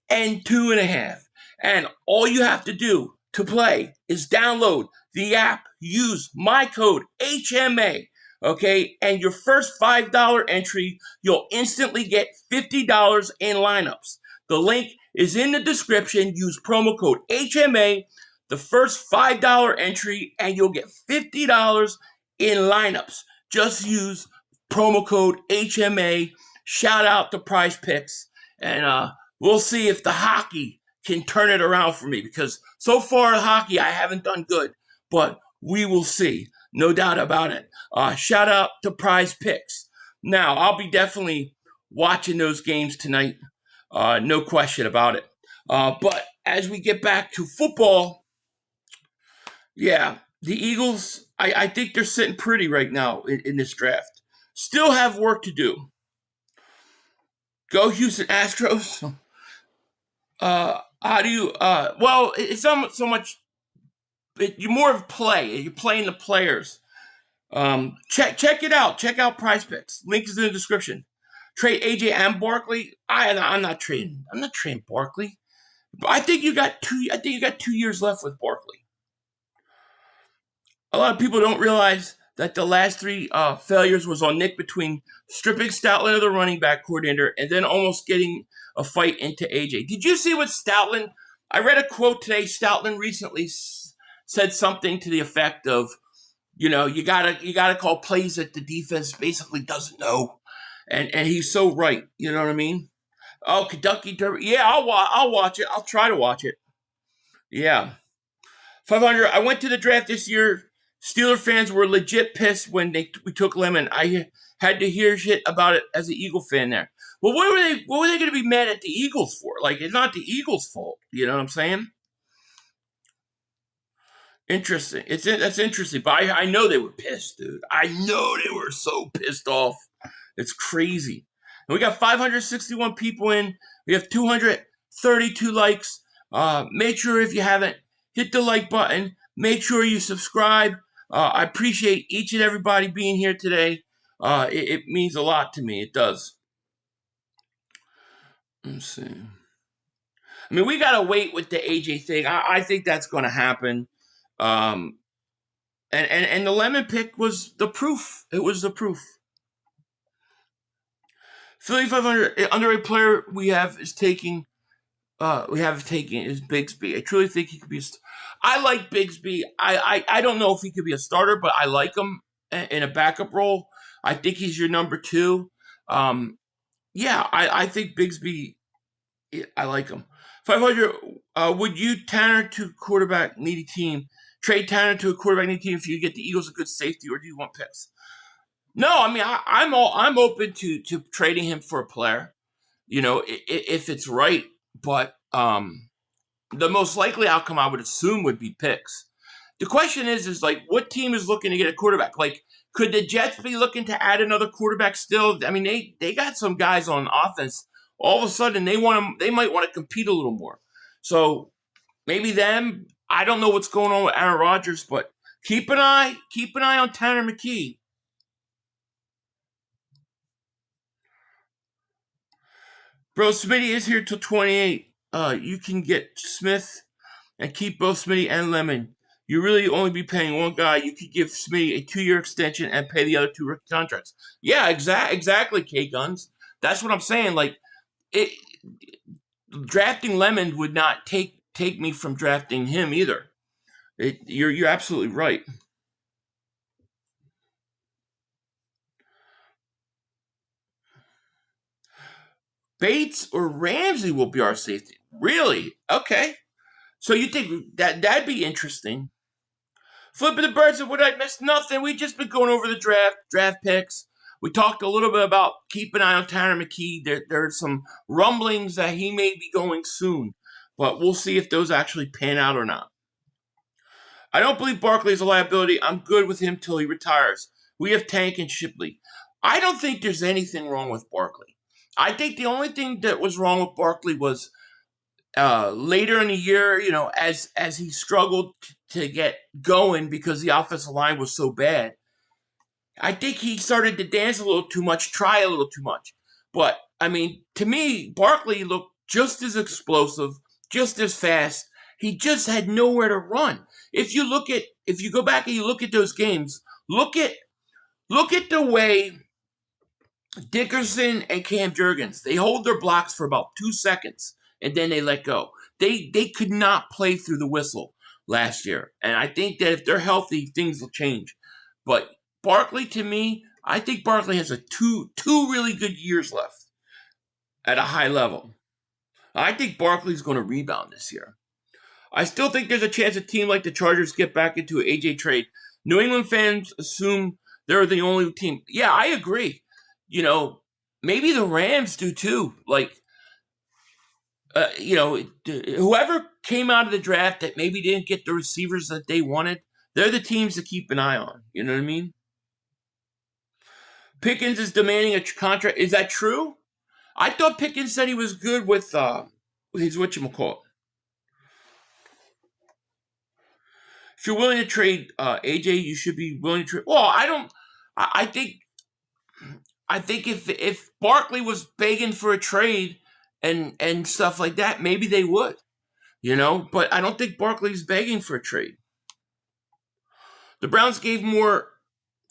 and 2.5. And all you have to do to play is download the app. Use my code HMA. Okay, and your first $5 entry, you'll instantly get $50 in lineups. The link is in the description. Use promo code HMA, the first $5 entry, and you'll get $50 in lineups. Just use promo code HMA. Shout out to Prize Picks, and we'll see if the hockey can turn it around for me, because so far in hockey I haven't done good, but we will see. No doubt about it. Shout out to Prize Picks. Now, I'll be definitely watching those games tonight. No question about it. But as we get back to football, yeah, the Eagles, I think they're sitting pretty right now in this draft. Still have work to do. Go Houston Astros. How do you, well, it's not so much, you're more of play. You're playing the players. Check it out. Check out Prize Picks. Link is in the description. Trade AJ and Barkley. I'm not trading Barkley. But I think you got 2 years left with Barkley. A lot of people don't realize that the last 3 failures was on Nick between stripping Stoutland of the running back coordinator and then almost getting a fight into AJ. Did you see what Stoutland? I read a quote today. Stoutland recently said something to the effect of, you gotta call plays that the defense basically doesn't know, and he's so right. You know what I mean? Oh, Kentucky Derby. Yeah, I'll watch it. I'll try to watch it. Yeah, 500. I went to the draft this year. Steeler fans were legit pissed when we took Lemon. I had to hear shit about it as an Eagle fan there. Well, what were they going to be mad at the Eagles for? Like, it's not the Eagles' fault. You know what I'm saying? Interesting. That's interesting. But I know they were pissed, dude. I know they were so pissed off. It's crazy. And we got 561 people in. We have 232 likes. Make sure if you haven't, hit the like button. Make sure you subscribe. I appreciate each and everybody being here today. It means a lot to me. It does. Let's see. I mean, we got to wait with the AJ thing. I think that's going to happen. And the Lemon pick was the proof. It was the proof. Philly 500 underrated player we have taking is Bigsby. I truly think he could be. I like Bigsby. I don't know if he could be a starter, but I like him in a backup role. I think he's your number 2. Yeah, I think Bigsby. I like him. 500. Would you Tanner to quarterback needy team? Trade Tanner to a quarterback needy team if you get the Eagles a good safety, or do you want picks? No, I mean I'm open to trading him for a player, if it's right. But the most likely outcome I would assume would be picks. The question is like, what team is looking to get a quarterback? Like, could the Jets be looking to add another quarterback still? I mean, they got some guys on offense. All of a sudden, they might want to compete a little more. So maybe them. I don't know what's going on with Aaron Rodgers, but keep an eye on Tanner McKee. Bro, Smitty is here till 28. You can get Smith and keep both Smitty and Lemon. You really only be paying one guy. You could give Smitty a 2-year extension and pay the other 2 rookie contracts. Yeah, exactly, K-Guns. That's what I'm saying. Like, drafting Lemon would not take me from drafting him either. You're absolutely right. Bates or Ramsey will be our safety. Really? Okay. So you think that'd be interesting. Flipping the birds, would I miss nothing? We just been going over the draft picks. We talked a little bit about keep an eye on Tanner McKee. There's some rumblings that he may be going soon, but we'll see if those actually pan out or not. I don't believe Barkley is a liability. I'm good with him till he retires. We have Tank and Shipley. I don't think there's anything wrong with Barkley. I think the only thing that was wrong with Barkley was later in the year, as he struggled to get going because the offensive line was so bad. I think he started to dance a little too much, try a little too much. But, I mean, to me, Barkley looked just as explosive, just as fast. He just had nowhere to run. If you go back and you look at those games, look at the way Dickerson and Cam Jurgens, they hold their blocks for about 2 seconds and then they let go. They could not play through the whistle last year. And I think that if they're healthy, things will change. But Barkley, to me, I think Barkley has two really good years left at a high level. I think Barkley's going to rebound this year. I still think there's a chance a team like the Chargers get back into an AJ trade. New England fans assume they're the only team. Yeah, I agree. Maybe the Rams do too. Whoever came out of the draft that maybe didn't get the receivers that they wanted, they're the teams to keep an eye on. You know what I mean? Pickens is demanding a contract. Is that true? I thought Pickens said he was good with his whatchamacallit. If you're willing to trade AJ, you should be willing to trade. Well, I think if Barkley was begging for a trade and stuff like that, maybe they would, But I don't think Barkley's begging for a trade. The Browns gave more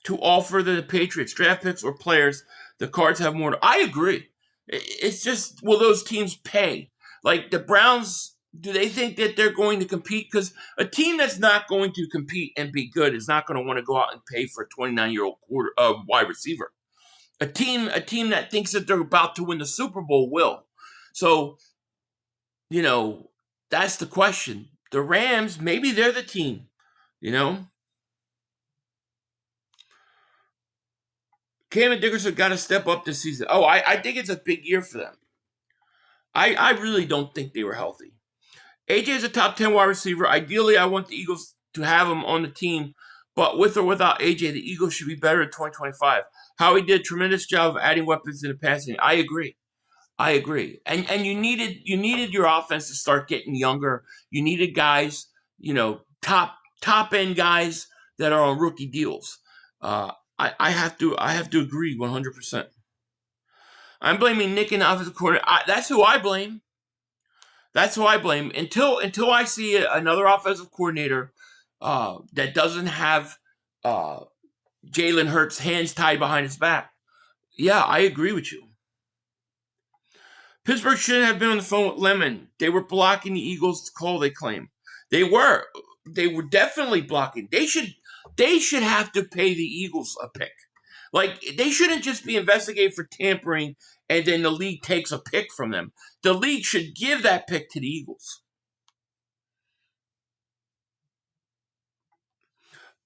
to offer than the Patriots, draft picks or players. The Cards have more. I agree. It's just, will those teams pay? Like the Browns, do they think that they're going to compete? Because a team that's not going to compete and be good is not going to want to go out and pay for a 29-year-old wide receiver. A team that thinks that they're about to win the Super Bowl will. So, that's the question. The Rams, maybe they're the team, Cam and Dickerson got to step up this season. Oh, I think it's a big year for them. I really don't think they were healthy. AJ is a top 10 wide receiver. Ideally, I want the Eagles to have him on the team, but with or without AJ, the Eagles should be better in 2025. Howie did a tremendous job of adding weapons in the passing. I agree. And you needed your offense to start getting younger. You needed guys, top end guys that are on rookie deals. I have to agree 100%. I'm blaming Nick and the offensive coordinator. That's who I blame. Until I see another offensive coordinator that doesn't have Jalen Hurts' hands tied behind his back. Yeah, I agree with you. Pittsburgh shouldn't have been on the phone with Lemon. They were blocking the Eagles' call, they claim. They were definitely blocking. They should have to pay the Eagles a pick. Like, they shouldn't just be investigated for tampering and then the league takes a pick from them. The league should give that pick to the Eagles.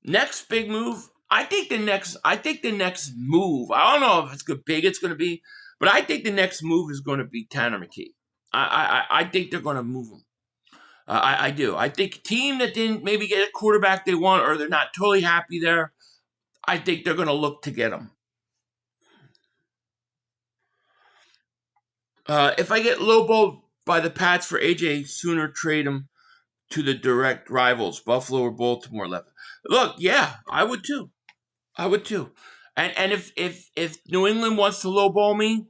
Next big move. I think the next move, I don't know if it's big it's going to be, but I think the next move is going to be Tanner McKee. I think they're going to move him. I do. I think a team that didn't maybe get a quarterback they want or they're not totally happy there, I think they're going to look to get him. If I get lowballed by the Pats for AJ, sooner trade him to the direct rivals, Buffalo or Baltimore. Look, yeah, I would too. And if New England wants to lowball me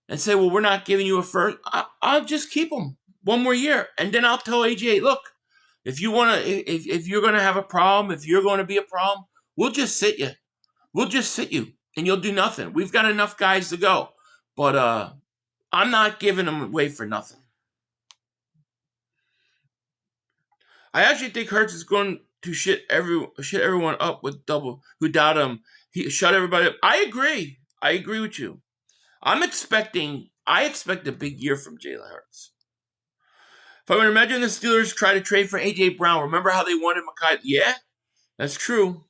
and say, well, we're not giving you a first, I'll just keep him one more year. And then I'll tell AJ, look, if you're going to have a problem, if you're going to be a problem, we'll just sit you. And you'll do nothing. We've got enough guys to go. But I'm not giving them away for nothing. I actually think Hurts is going to shit everyone up with double who doubt him. He shut everybody up. I agree with you. I expect a big year from Jalen Hurts. If I would imagine the Steelers try to trade for A.J. Brown, remember how they wanted Makai? Yeah, that's true.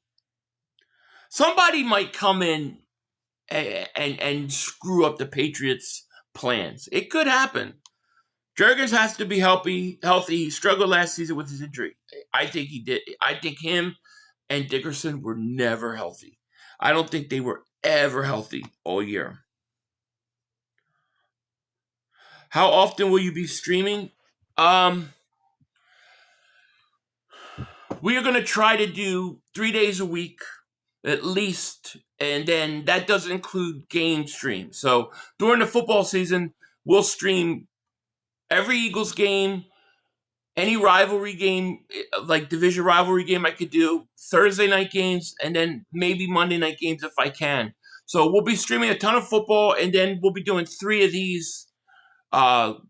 Somebody might come in and screw up the Patriots' plans. It could happen. Jurgens has to be healthy. He struggled last season with his injury. I think he did. I think him and Dickerson were never healthy. I don't think they were ever healthy all year. How often will you be streaming? We are going to try to do 3 days a week at least, and then that doesn't include game streams. So during the football season, we'll stream every Eagles game, any rivalry game, like division rivalry game I could do, Thursday night games, and then maybe Monday night games if I can. So we'll be streaming a ton of football, and then we'll be doing 3 of these.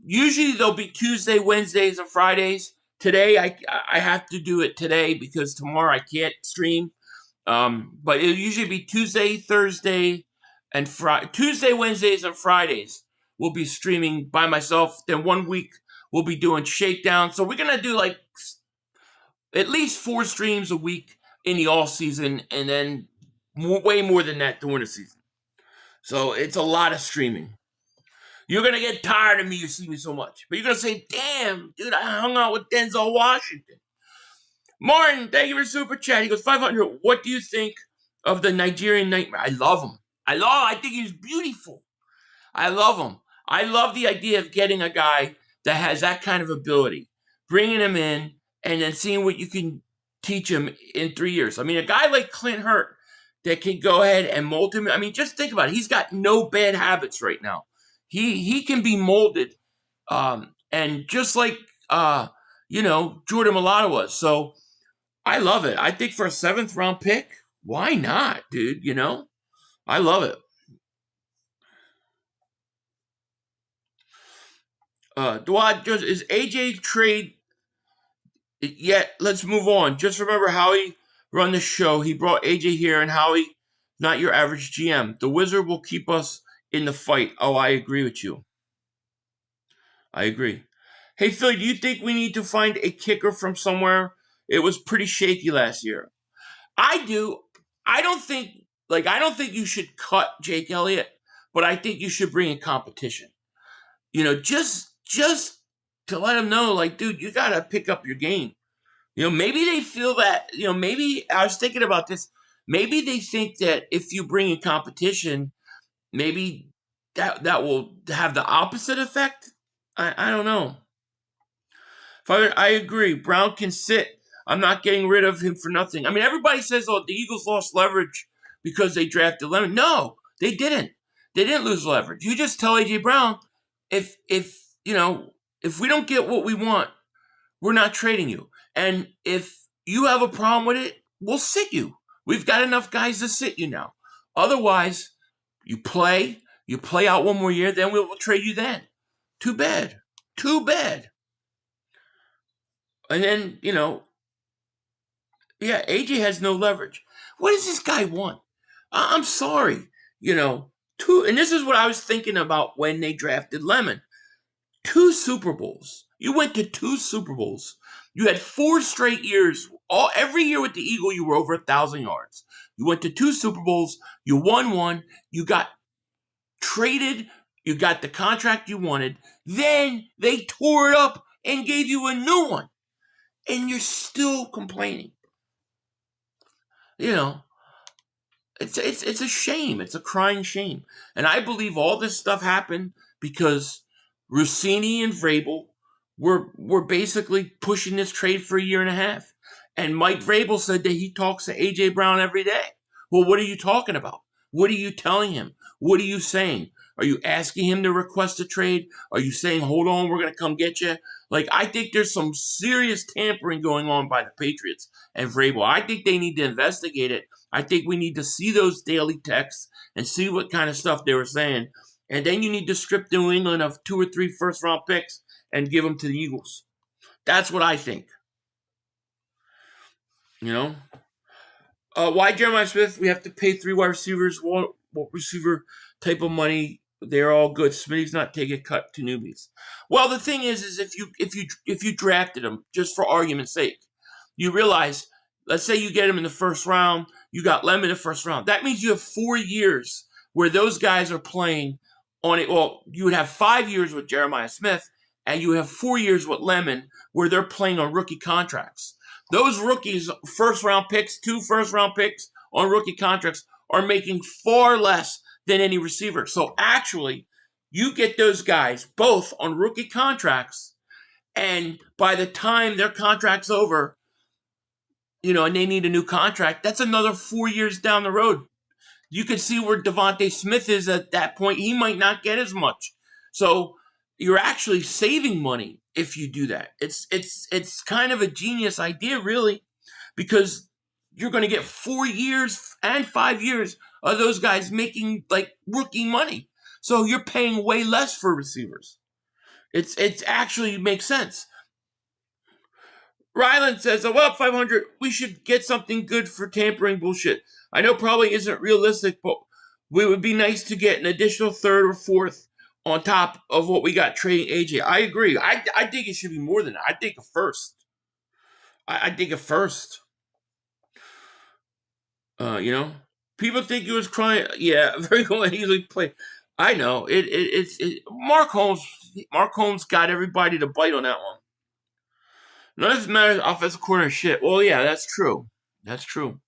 Usually they'll be Tuesday, Wednesdays, and Fridays. Today, I have to do it today because tomorrow I can't stream. But it'll usually be Tuesday, Thursday, and Tuesday, Wednesdays, and Fridays. We'll be streaming by myself. Then 1 week we'll be doing shakedown. So we're gonna do like at least 4 streams a week in the off season, and then way more than that during the season. So it's a lot of streaming. You're gonna get tired of me. You see me so much, but you're gonna say, "Damn, dude, I hung out with Denzel Washington." Martin, thank you for super chat. He goes 500. What do you think of the Nigerian Nightmare? I love him. I think he's beautiful. I love him. I love the idea of getting a guy that has that kind of ability, bringing him in, and then seeing what you can teach him in 3 years. I mean, a guy like Clint Hurt that can go ahead and mold him. I mean, just think about it. He's got no bad habits right now. He can be molded, and just like Jordan Mailata was. So I love it. I think for a 7th round pick, why not, dude? I love it. Is AJ trade yet? Let's move on. Just remember Howie run the show. He brought AJ here, and Howie, not your average GM. The Wizard will keep us in the fight. Oh, I agree with you. I agree. Hey, Philly, do you think we need to find a kicker from somewhere? It was pretty shaky last year. I do. I don't think you should cut Jake Elliott, but I think you should bring in competition. Just to let him know, like, dude, you got to pick up your game. Maybe they feel that, maybe I was thinking about this. Maybe they think that if you bring in competition, maybe that will have the opposite effect. I don't know. Father, I agree. Brown can sit. I'm not getting rid of him for nothing. I mean, everybody says, the Eagles lost leverage because they drafted Lemon. No, they didn't. They didn't lose leverage. You just tell A.J. Brown, if we don't get what we want, we're not trading you. And if you have a problem with it, we'll sit you. We've got enough guys to sit you now. Otherwise, you play out 1 more year, then we'll trade you then. Too bad. And then, AJ has no leverage. What does this guy want? I'm sorry. And this is what I was thinking about when they drafted Lemon. 2 Super Bowls. You went to 2 Super Bowls. You had 4 straight years. Every year with the Eagle, you were over 1,000 yards. You went to 2 Super Bowls. You won 1. You got traded. You got the contract you wanted. Then they tore it up and gave you a new one. And you're still complaining. It's a shame. It's a crying shame. And I believe all this stuff happened because Rossini and Vrabel were basically pushing this trade for 1.5 years. And Mike Vrabel said that he talks to A.J. Brown every day. Well, what are you talking about? What are you telling him? What are you saying? Are you asking him to request a trade? Are you saying, hold on, we're going to come get you? Like, I think there's some serious tampering going on by the Patriots and Vrabel. I think they need to investigate it. I think we need to see those daily texts and see what kind of stuff they were saying. And then you need to strip New England of 2 or 3 first-round picks and give them to the Eagles. That's what I think. Why Jeremiah Smith? We have to pay 3 wide receivers, what receiver type of money? They're all good. Smitty's not taking a cut to newbies. Well, the thing is if you drafted him, just for argument's sake, you realize, let's say you get him in the first round, you got Lemon in the first round. That means you have 4 years where those guys are playing on it. Well, you would have 5 years with Jeremiah Smith, and you have 4 years with Lemon, where they're playing on rookie contracts. Those rookies, first-round picks, 2 first-round picks on rookie contracts, are making far less than any receiver. So actually, you get those guys both on rookie contracts, and by the time their contract's over, and they need a new contract, that's another 4 years down the road. You can see where Devontae Smith is at that point. He might not get as much. So you're actually saving money if you do that. It's kind of a genius idea, really, because you're going to get 4 years and 5 years of those guys making like rookie money. So you're paying way less for receivers. It's actually makes sense. Ryland says, well, 500, we should get something good for tampering bullshit. I know probably isn't realistic, but it would be nice to get an additional third or fourth on top of what we got trading AJ. I agree. I think it should be more than that. I think a first. I think a first. People think he was crying. Yeah, very good. Easily play. I know. Mark Holmes got everybody to bite on that one. None of it matters. Offensive corner shit. Well, yeah, that's true. That's true.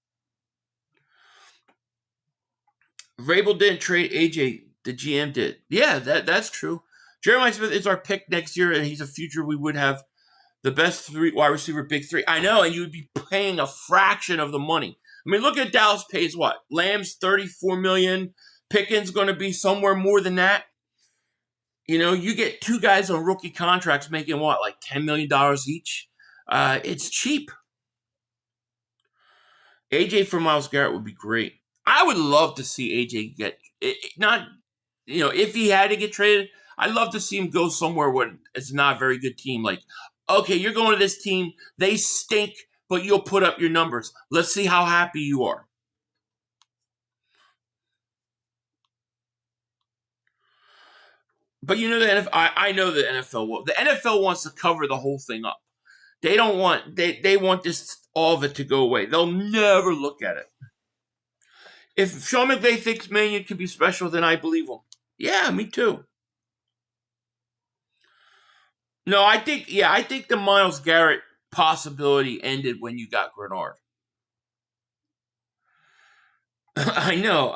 Vrabel didn't trade AJ. The GM did. Yeah, that's true. Jeremiah Smith is our pick next year, and he's a future. We would have the best 3 wide receiver, big 3. I know, and you would be paying a fraction of the money. I mean, look at Dallas pays what? Lamb's $34 million. Pickens going to be somewhere more than that. You get 2 guys on rookie contracts making what, like $10 million each. It's cheap. AJ for Myles Garrett would be great. I would love to see AJ get if he had to get traded, I'd love to see him go somewhere where it's not a very good team. Like, okay, you're going to this team. They stink, but you'll put up your numbers. Let's see how happy you are. But I know the NFL. The NFL wants to cover the whole thing up. They don't want they want all of it to go away. They'll never look at it. If Sean McVay thinks Mannion can be special, then I believe him. Yeah, me too. No, I think the Myles Garrett possibility ended when you got Greenard. I know.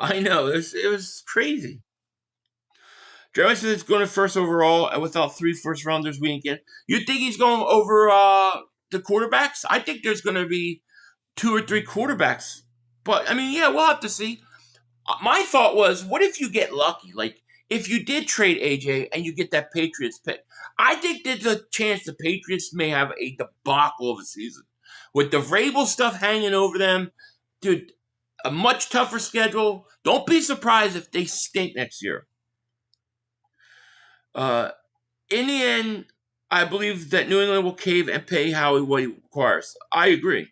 It was crazy. Jeremy says it's going to first overall, and without 3 first-rounders we ain't getting. You think he's going over the quarterbacks? I think there's going to be 2 or 3 quarterbacks. But, I mean, yeah, we'll have to see. My thought was, what if you get lucky? Like, if you did trade AJ and you get that Patriots pick, I think there's a chance the Patriots may have a debacle of a season. With the Vrabel stuff hanging over them, dude, a much tougher schedule. Don't be surprised if they stink next year. In the end, I believe that New England will cave and pay Howie what he requires. I agree.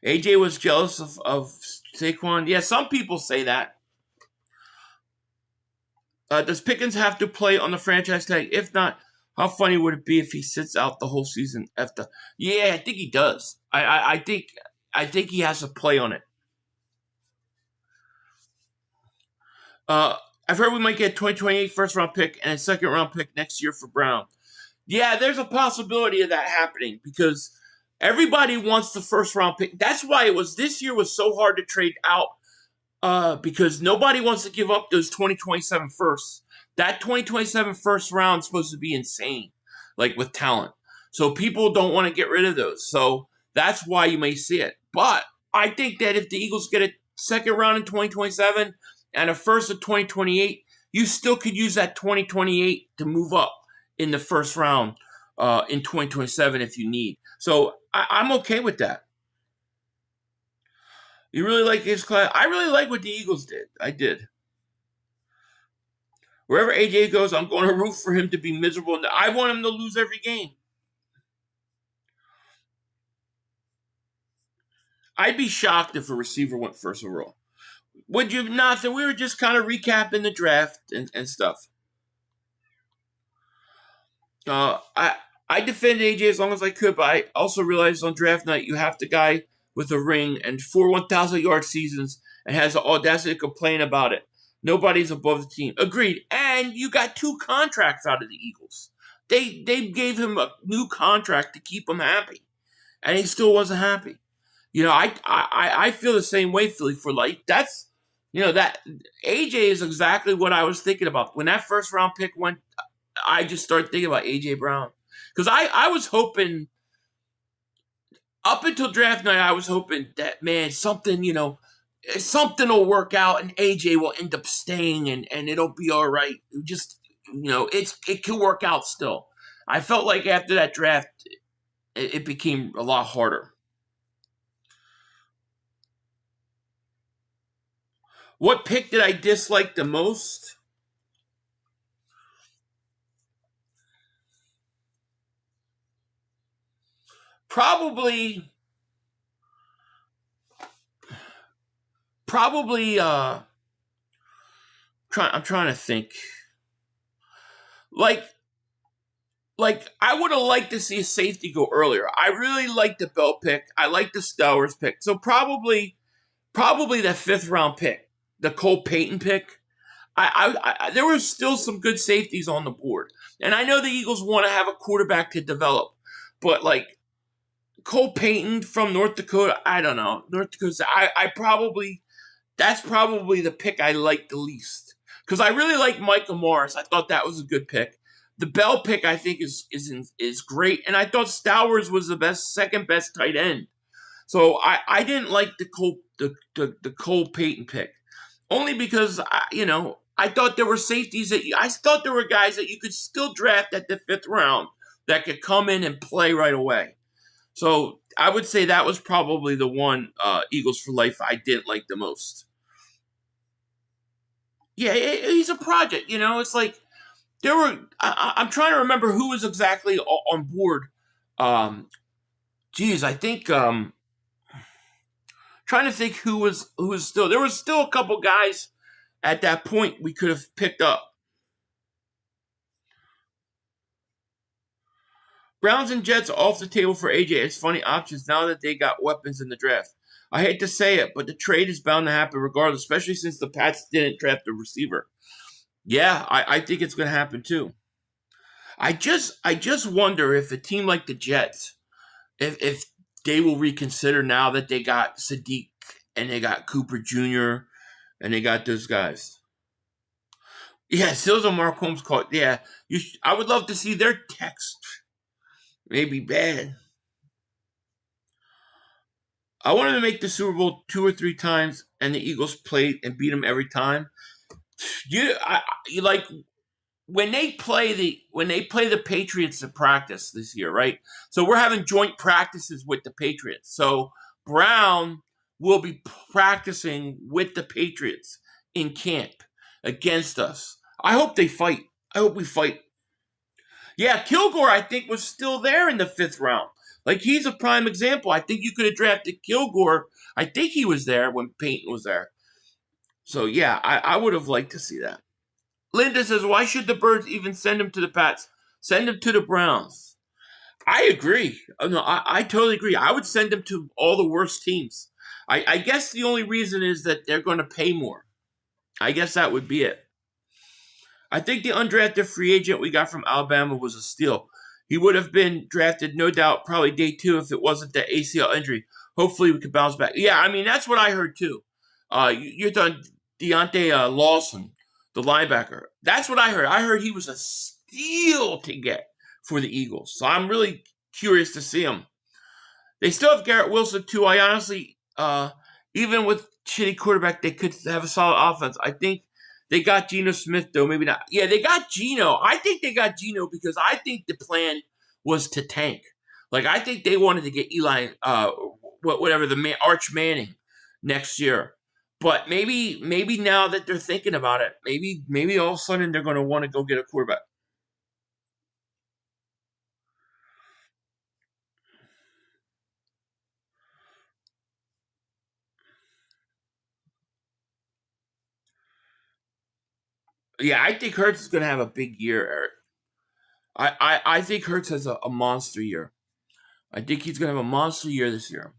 AJ was jealous of Saquon. Yeah, some people say that. Does Pickens have to play on the franchise tag? If not, how funny would it be if he sits out the whole season after? Yeah, I think he does. I think he has to play on it. I've heard we might get a 2028 first-round pick and a second-round pick next year for Brown. Yeah, there's a possibility of that happening because everybody wants the first-round pick. That's why this year was so hard to trade out because nobody wants to give up those 2027 firsts. That 2027 first round is supposed to be insane, like with talent. So people don't want to get rid of those. So that's why you may see it. But I think that if the Eagles get a second round in 2027 and a first in 2028, you still could use that 2028 to move up in the first round in 2027 if you need. So I'm okay with that. You really like his class? I really like what the Eagles did. I did. Wherever AJ goes, I'm going to root for him to be miserable. I want him to lose every game. I'd be shocked if a receiver went first overall. Would you not? We were just kind of recapping the draft and stuff. I defended AJ as long as I could, but I also realized on draft night you have the guy with a ring and 4 1,000-yard seasons and has the audacity to complain about it. Nobody's above the team. Agreed. And you got 2 contracts out of the Eagles. They gave him a new contract to keep him happy, and he still wasn't happy. You know, I feel the same way, Philly, for like that's, you know, that AJ is exactly what I was thinking about when that first round pick went. I just started thinking about AJ Brown because I was hoping up until draft night, I was hoping that, man, something, you know, something will work out and AJ will end up staying and it'll be all right. Just, you know, it can work out still. I felt like after that draft, it became a lot harder. What pick did I dislike the most? Probably I'm trying to think. Like I would have liked to see a safety go earlier. I really liked the Bell pick. I liked the Stowers pick. So probably that 5th round pick, the Cole Payton pick. I there were still some good safeties on the board. And I know the Eagles want to have a quarterback to develop, but like Cole Payton from North Dakota, I don't know. North Dakota, that's probably the pick I like the least. Because I really like Michael Morris. I thought that was a good pick. The Bell pick, I think, is great. And I thought Stowers was the second best tight end. So I didn't like the Cole Payton pick. Only because, I thought there were safeties I thought there were guys that you could still draft at the 5th round that could come in and play right away. So I would say that was probably the one Eagles for Life I didn't like the most. Yeah, he's a project, you know. It's like there were. I'm trying to remember who was exactly on board. I think trying to think who was still. There was still a couple guys at that point we could have picked up. Browns and Jets off the table for AJ. It's funny options now that they got weapons in the draft. I hate to say it, but the trade is bound to happen regardless, especially since the Pats didn't draft a receiver. Yeah, I think it's going to happen too. I just wonder if a team like the Jets, if they will reconsider now that they got Sadiq and they got Cooper Jr. and they got those guys. Yeah, Sills and Mark Holmes called. Yeah, I would love to see their text. Maybe bad. I wanted to make the Super Bowl 2 or 3 times, and the Eagles played and beat them every time. You like when they play the Patriots in practice this year, right? So we're having joint practices with the Patriots. So Brown will be practicing with the Patriots in camp against us. I hope they fight. I hope we fight. Yeah, Kilgore, I think, was still there in the 5th round. Like, he's a prime example. I think you could have drafted Kilgore. I think he was there when Payton was there. So, yeah, I would have liked to see that. Linda says, why should the Birds even send him to the Pats? Send him to the Browns. I agree. No, I totally agree. I would send him to all the worst teams. I guess the only reason is that they're going to pay more. I guess that would be it. I think the undrafted free agent we got from Alabama was a steal. He would have been drafted, no doubt, probably day 2 if it wasn't the ACL injury. Hopefully we could bounce back. Yeah, I mean, that's what I heard too. You're talking Deontay Lawson, the linebacker. That's what I heard. I heard he was a steal to get for the Eagles. So I'm really curious to see him. They still have Garrett Wilson too. I honestly, even with shitty quarterback, they could have a solid offense. I think they got Geno Smith, though. Maybe not. Yeah, they got Geno. I think they got Geno because I think the plan was to tank. Like, I think they wanted to get Eli, Arch Manning next year. But maybe now that they're thinking about it, maybe all of a sudden they're going to want to go get a quarterback. Yeah, I think Hurts is going to have a big year, Eric. I think Hurts has a monster year. I think he's going to have a monster year this year.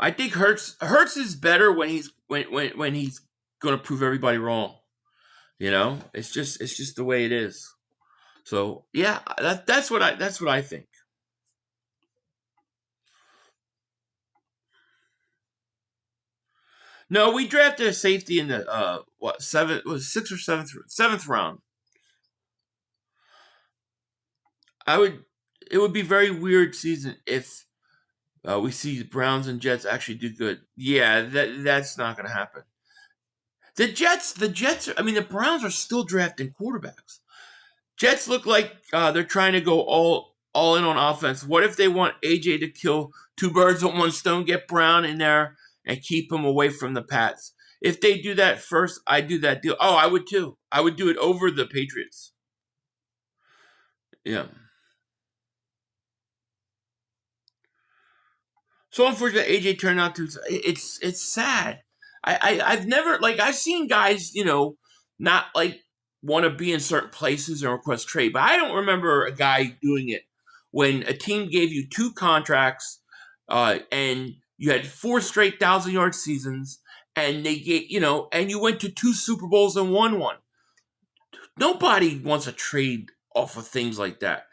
I think Hurts is better when he's going to prove everybody wrong. You know, it's just the way it is. So yeah, that's what I think. No, we drafted a safety in the sixth or seventh round. It would be very weird season if we see the Browns and Jets actually do good. Yeah, that's not going to happen. The Jets. I mean, the Browns are still drafting quarterbacks. Jets look like they're trying to go all in on offense. What if they want AJ to kill two birds with one stone, get Brown in there, and keep him away from the Pats? If they do that first, I'd do that deal. Oh, I would too. I would do it over the Patriots. Yeah. So unfortunately, AJ turned out to. It's sad. I've never I've seen guys not want to be in certain places and request trade, but I don't remember a guy doing it when a team gave you 2 contracts and you had 4 straight 1,000-yard seasons and they get and you went to 2 Super Bowls and won one. Nobody wants a trade off of things like that.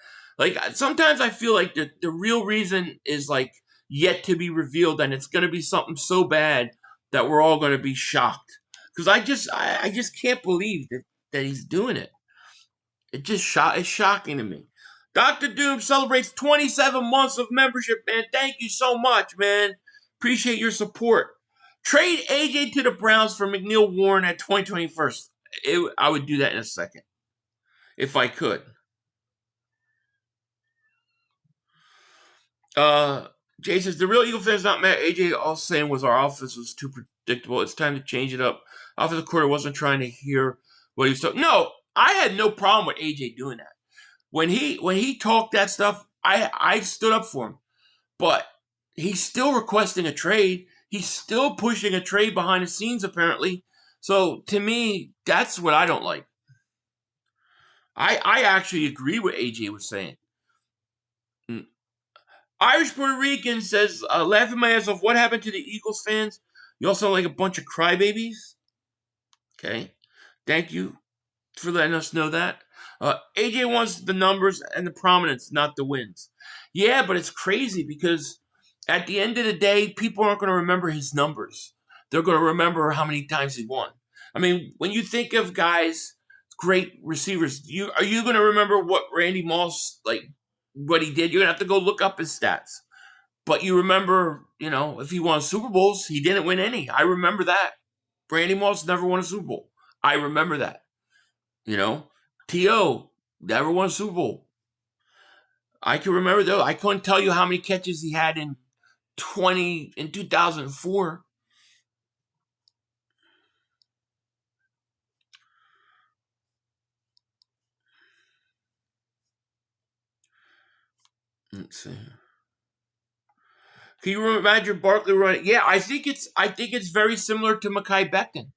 Sometimes I feel like the real reason is yet to be revealed, and it's going to be something so bad that we're all going to be shocked. Because I just can't believe that he's doing it. It's shocking to me. Dr. Doom celebrates 27 months of membership, man. Thank you so much, man. Appreciate your support. Trade AJ to the Browns for McNeil Warren at 2021. I would do that in a second. If I could. Jay says, the real Eagle fans not mad. AJ all saying was our offense was too predictable. It's time to change it up. Offensive coordinator wasn't trying to hear what he was talking. No, I had no problem with AJ doing that. When he talked that stuff, I stood up for him. But he's still requesting a trade. He's still pushing a trade behind the scenes, apparently. So, to me, that's what I don't like. I actually agree with AJ was saying. Irish Puerto Rican says, laughing my ass off, what happened to the Eagles fans? You all sound like a bunch of crybabies. Okay. Thank you for letting us know that. AJ wants the numbers and the prominence, not the wins. Yeah, but it's crazy because at the end of the day, people aren't going to remember his numbers. They're going to remember how many times he won. I mean, when you think of guys, great receivers, are you going to remember what Randy Moss, what he did? You're going to have to go look up his stats. But you remember, if he won Super Bowls, he didn't win any. I remember that. Randy Moss never won a Super Bowl. I remember that. T.O. never won a Super Bowl. I can remember, though. I couldn't tell you how many catches he had in 2004. Let's see. Can you imagine Barkley running? Yeah, I think it's very similar to Makai Becton,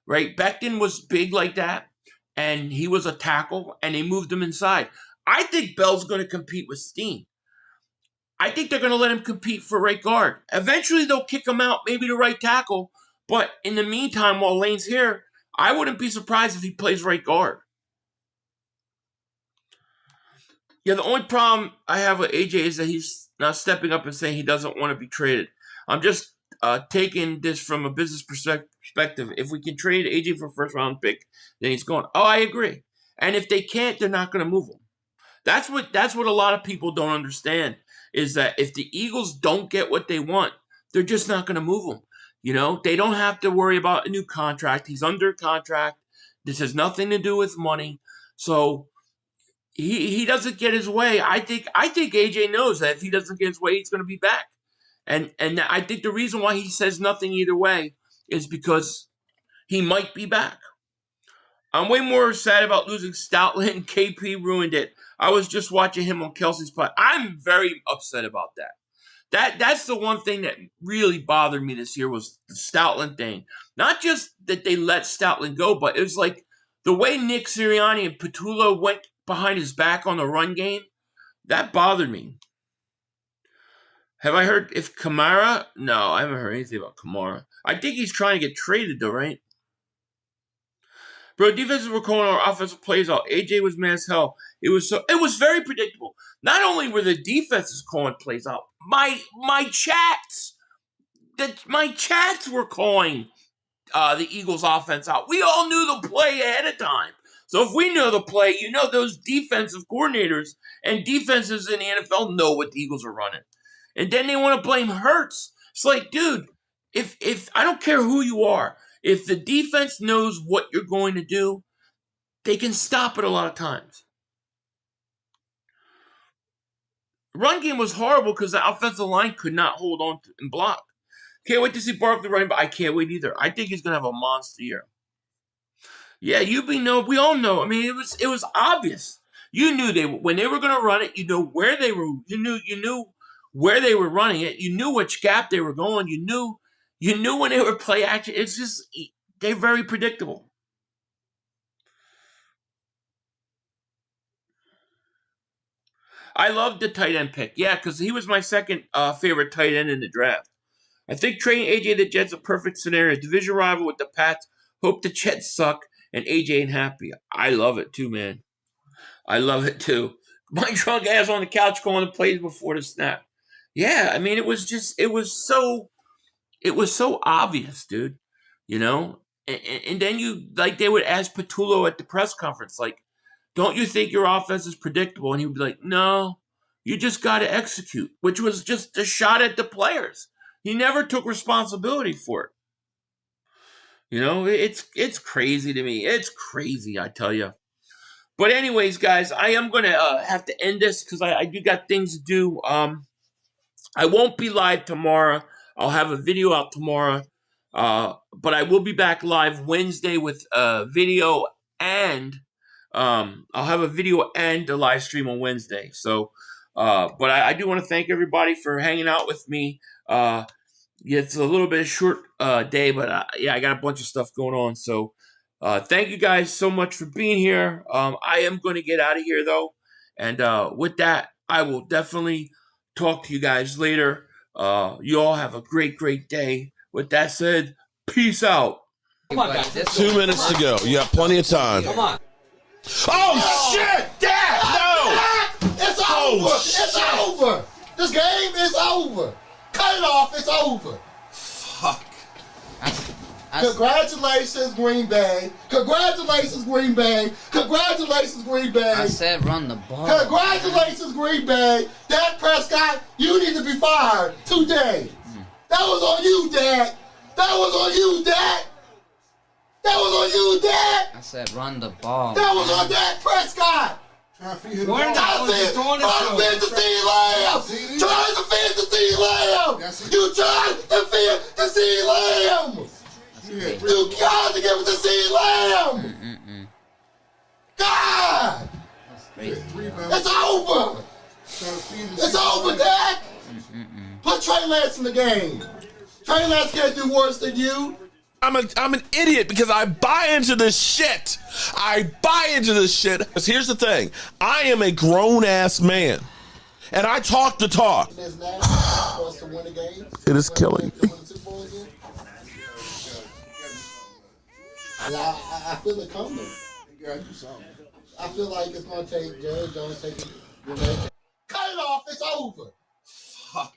right? Becton was big like that, and he was a tackle, and they moved him inside. I think Bell's going to compete with Steen. I think they're going to let him compete for right guard. Eventually, they'll kick him out, maybe to right tackle. But in the meantime, while Lane's here, I wouldn't be surprised if he plays right guard. Yeah, the only problem I have with AJ is that he's not stepping up and saying he doesn't want to be traded. I'm just taking this from a business perspective. If we can trade AJ for a first-round pick, then he's going. Oh, I agree. And if they can't, they're not going to move him. That's what a lot of people don't understand, is that if the Eagles don't get what they want, they're just not going to move him. They don't have to worry about a new contract. He's under contract. This has nothing to do with money. So he doesn't get his way. I think AJ knows that if he doesn't get his way, he's going to be back. And I think the reason why he says nothing either way is because he might be back. I'm way more sad about losing Stoutland. KP ruined it. I was just watching him on Kelsey's play. I'm very upset about that. That's the one thing that really bothered me this year was the Stoutland thing. Not just that they let Stoutland go, but it was like the way Nick Sirianni and Petula went behind his back on the run game. That bothered me. Have I heard if Kamara? No, I haven't heard anything about Kamara. I think he's trying to get traded though, right? Bro, defenses were calling our offensive plays out. AJ was mad as hell. It was very predictable. Not only were the defenses calling plays out, my chats were calling the Eagles offense out. We all knew the play ahead of time. So if we know the play, you know those defensive coordinators and defenses in the NFL know what the Eagles are running. And then they want to blame Hurts. It's like, dude, if I don't care who you are, if the defense knows what you're going to do, they can stop it a lot of times. The run game was horrible because the offensive line could not hold on and block. Can't wait to see Barkley running, but I can't wait either. I think he's going to have a monster year. Yeah, we all know. I mean, it was obvious. You knew when they were going to run it. You know where they were. You knew where they were running it. You knew which gap they were going. You knew when they were play action. It's just they're very predictable. I loved the tight end pick. Yeah, because he was my second favorite tight end in the draft. I think trading AJ the Jets a perfect scenario. Division rival with the Pats. Hope the Jets suck and AJ ain't happy. I love it too, man. I love it too. My drunk ass on the couch calling the plays before the snap. Yeah, I mean it was so obvious, dude. You know? And then they would ask Patullo at the press conference, like, don't you think your offense is predictable? And he would be like, no, you just got to execute, which was just a shot at the players. He never took responsibility for it. You know, it's crazy to me. It's crazy, I tell you. But anyways, guys, I am going to have to end this because I do got things to do. I won't be live tomorrow. I'll have a video out tomorrow. But I will be back live Wednesday with video and I'll have a video and a live stream on Wednesday. So, but I do want to thank everybody for hanging out with me. Yeah, it's a little bit of short day, but yeah, I got a bunch of stuff going on. So thank you guys so much for being here. I am going to get out of here, though. And with that, I will definitely talk to you guys later. You all have a great, great day. With that said, peace out. Come on, guys. 2 minutes to go. You got plenty of time. Come on. Oh, shit! Dad! No! It's over! It's over! This game is over! Cut it off, it's over! Fuck. Congratulations, Green Bay! Congratulations, Green Bay! Congratulations, Green Bay! I said run the ball. Congratulations, Green Bay! Dak Prescott, you need to be fired today! That was on you, Dak! That was on you, Dak! That was on you, Dak! I said run the ball. That was on Dak Prescott! Trying to feed him the Trying ball. to feed the CeeDee Lamb! Trying to feed the CeeDee Lamb! You tried to feed the CeeDee Lamb! You got to give it to CeeDee Lamb! God! It's over! It's over, Dak! Put Trey Lance in the game. Trey Lance can't do worse than you. I'm an idiot because I buy into this shit. I buy into this shit. Because here's the thing. I am a grown-ass man. And I talk the talk. It is killing me. I feel it coming. I feel like it's going to take Jerry Jones taking it. Cut it off. It's over. Fuck.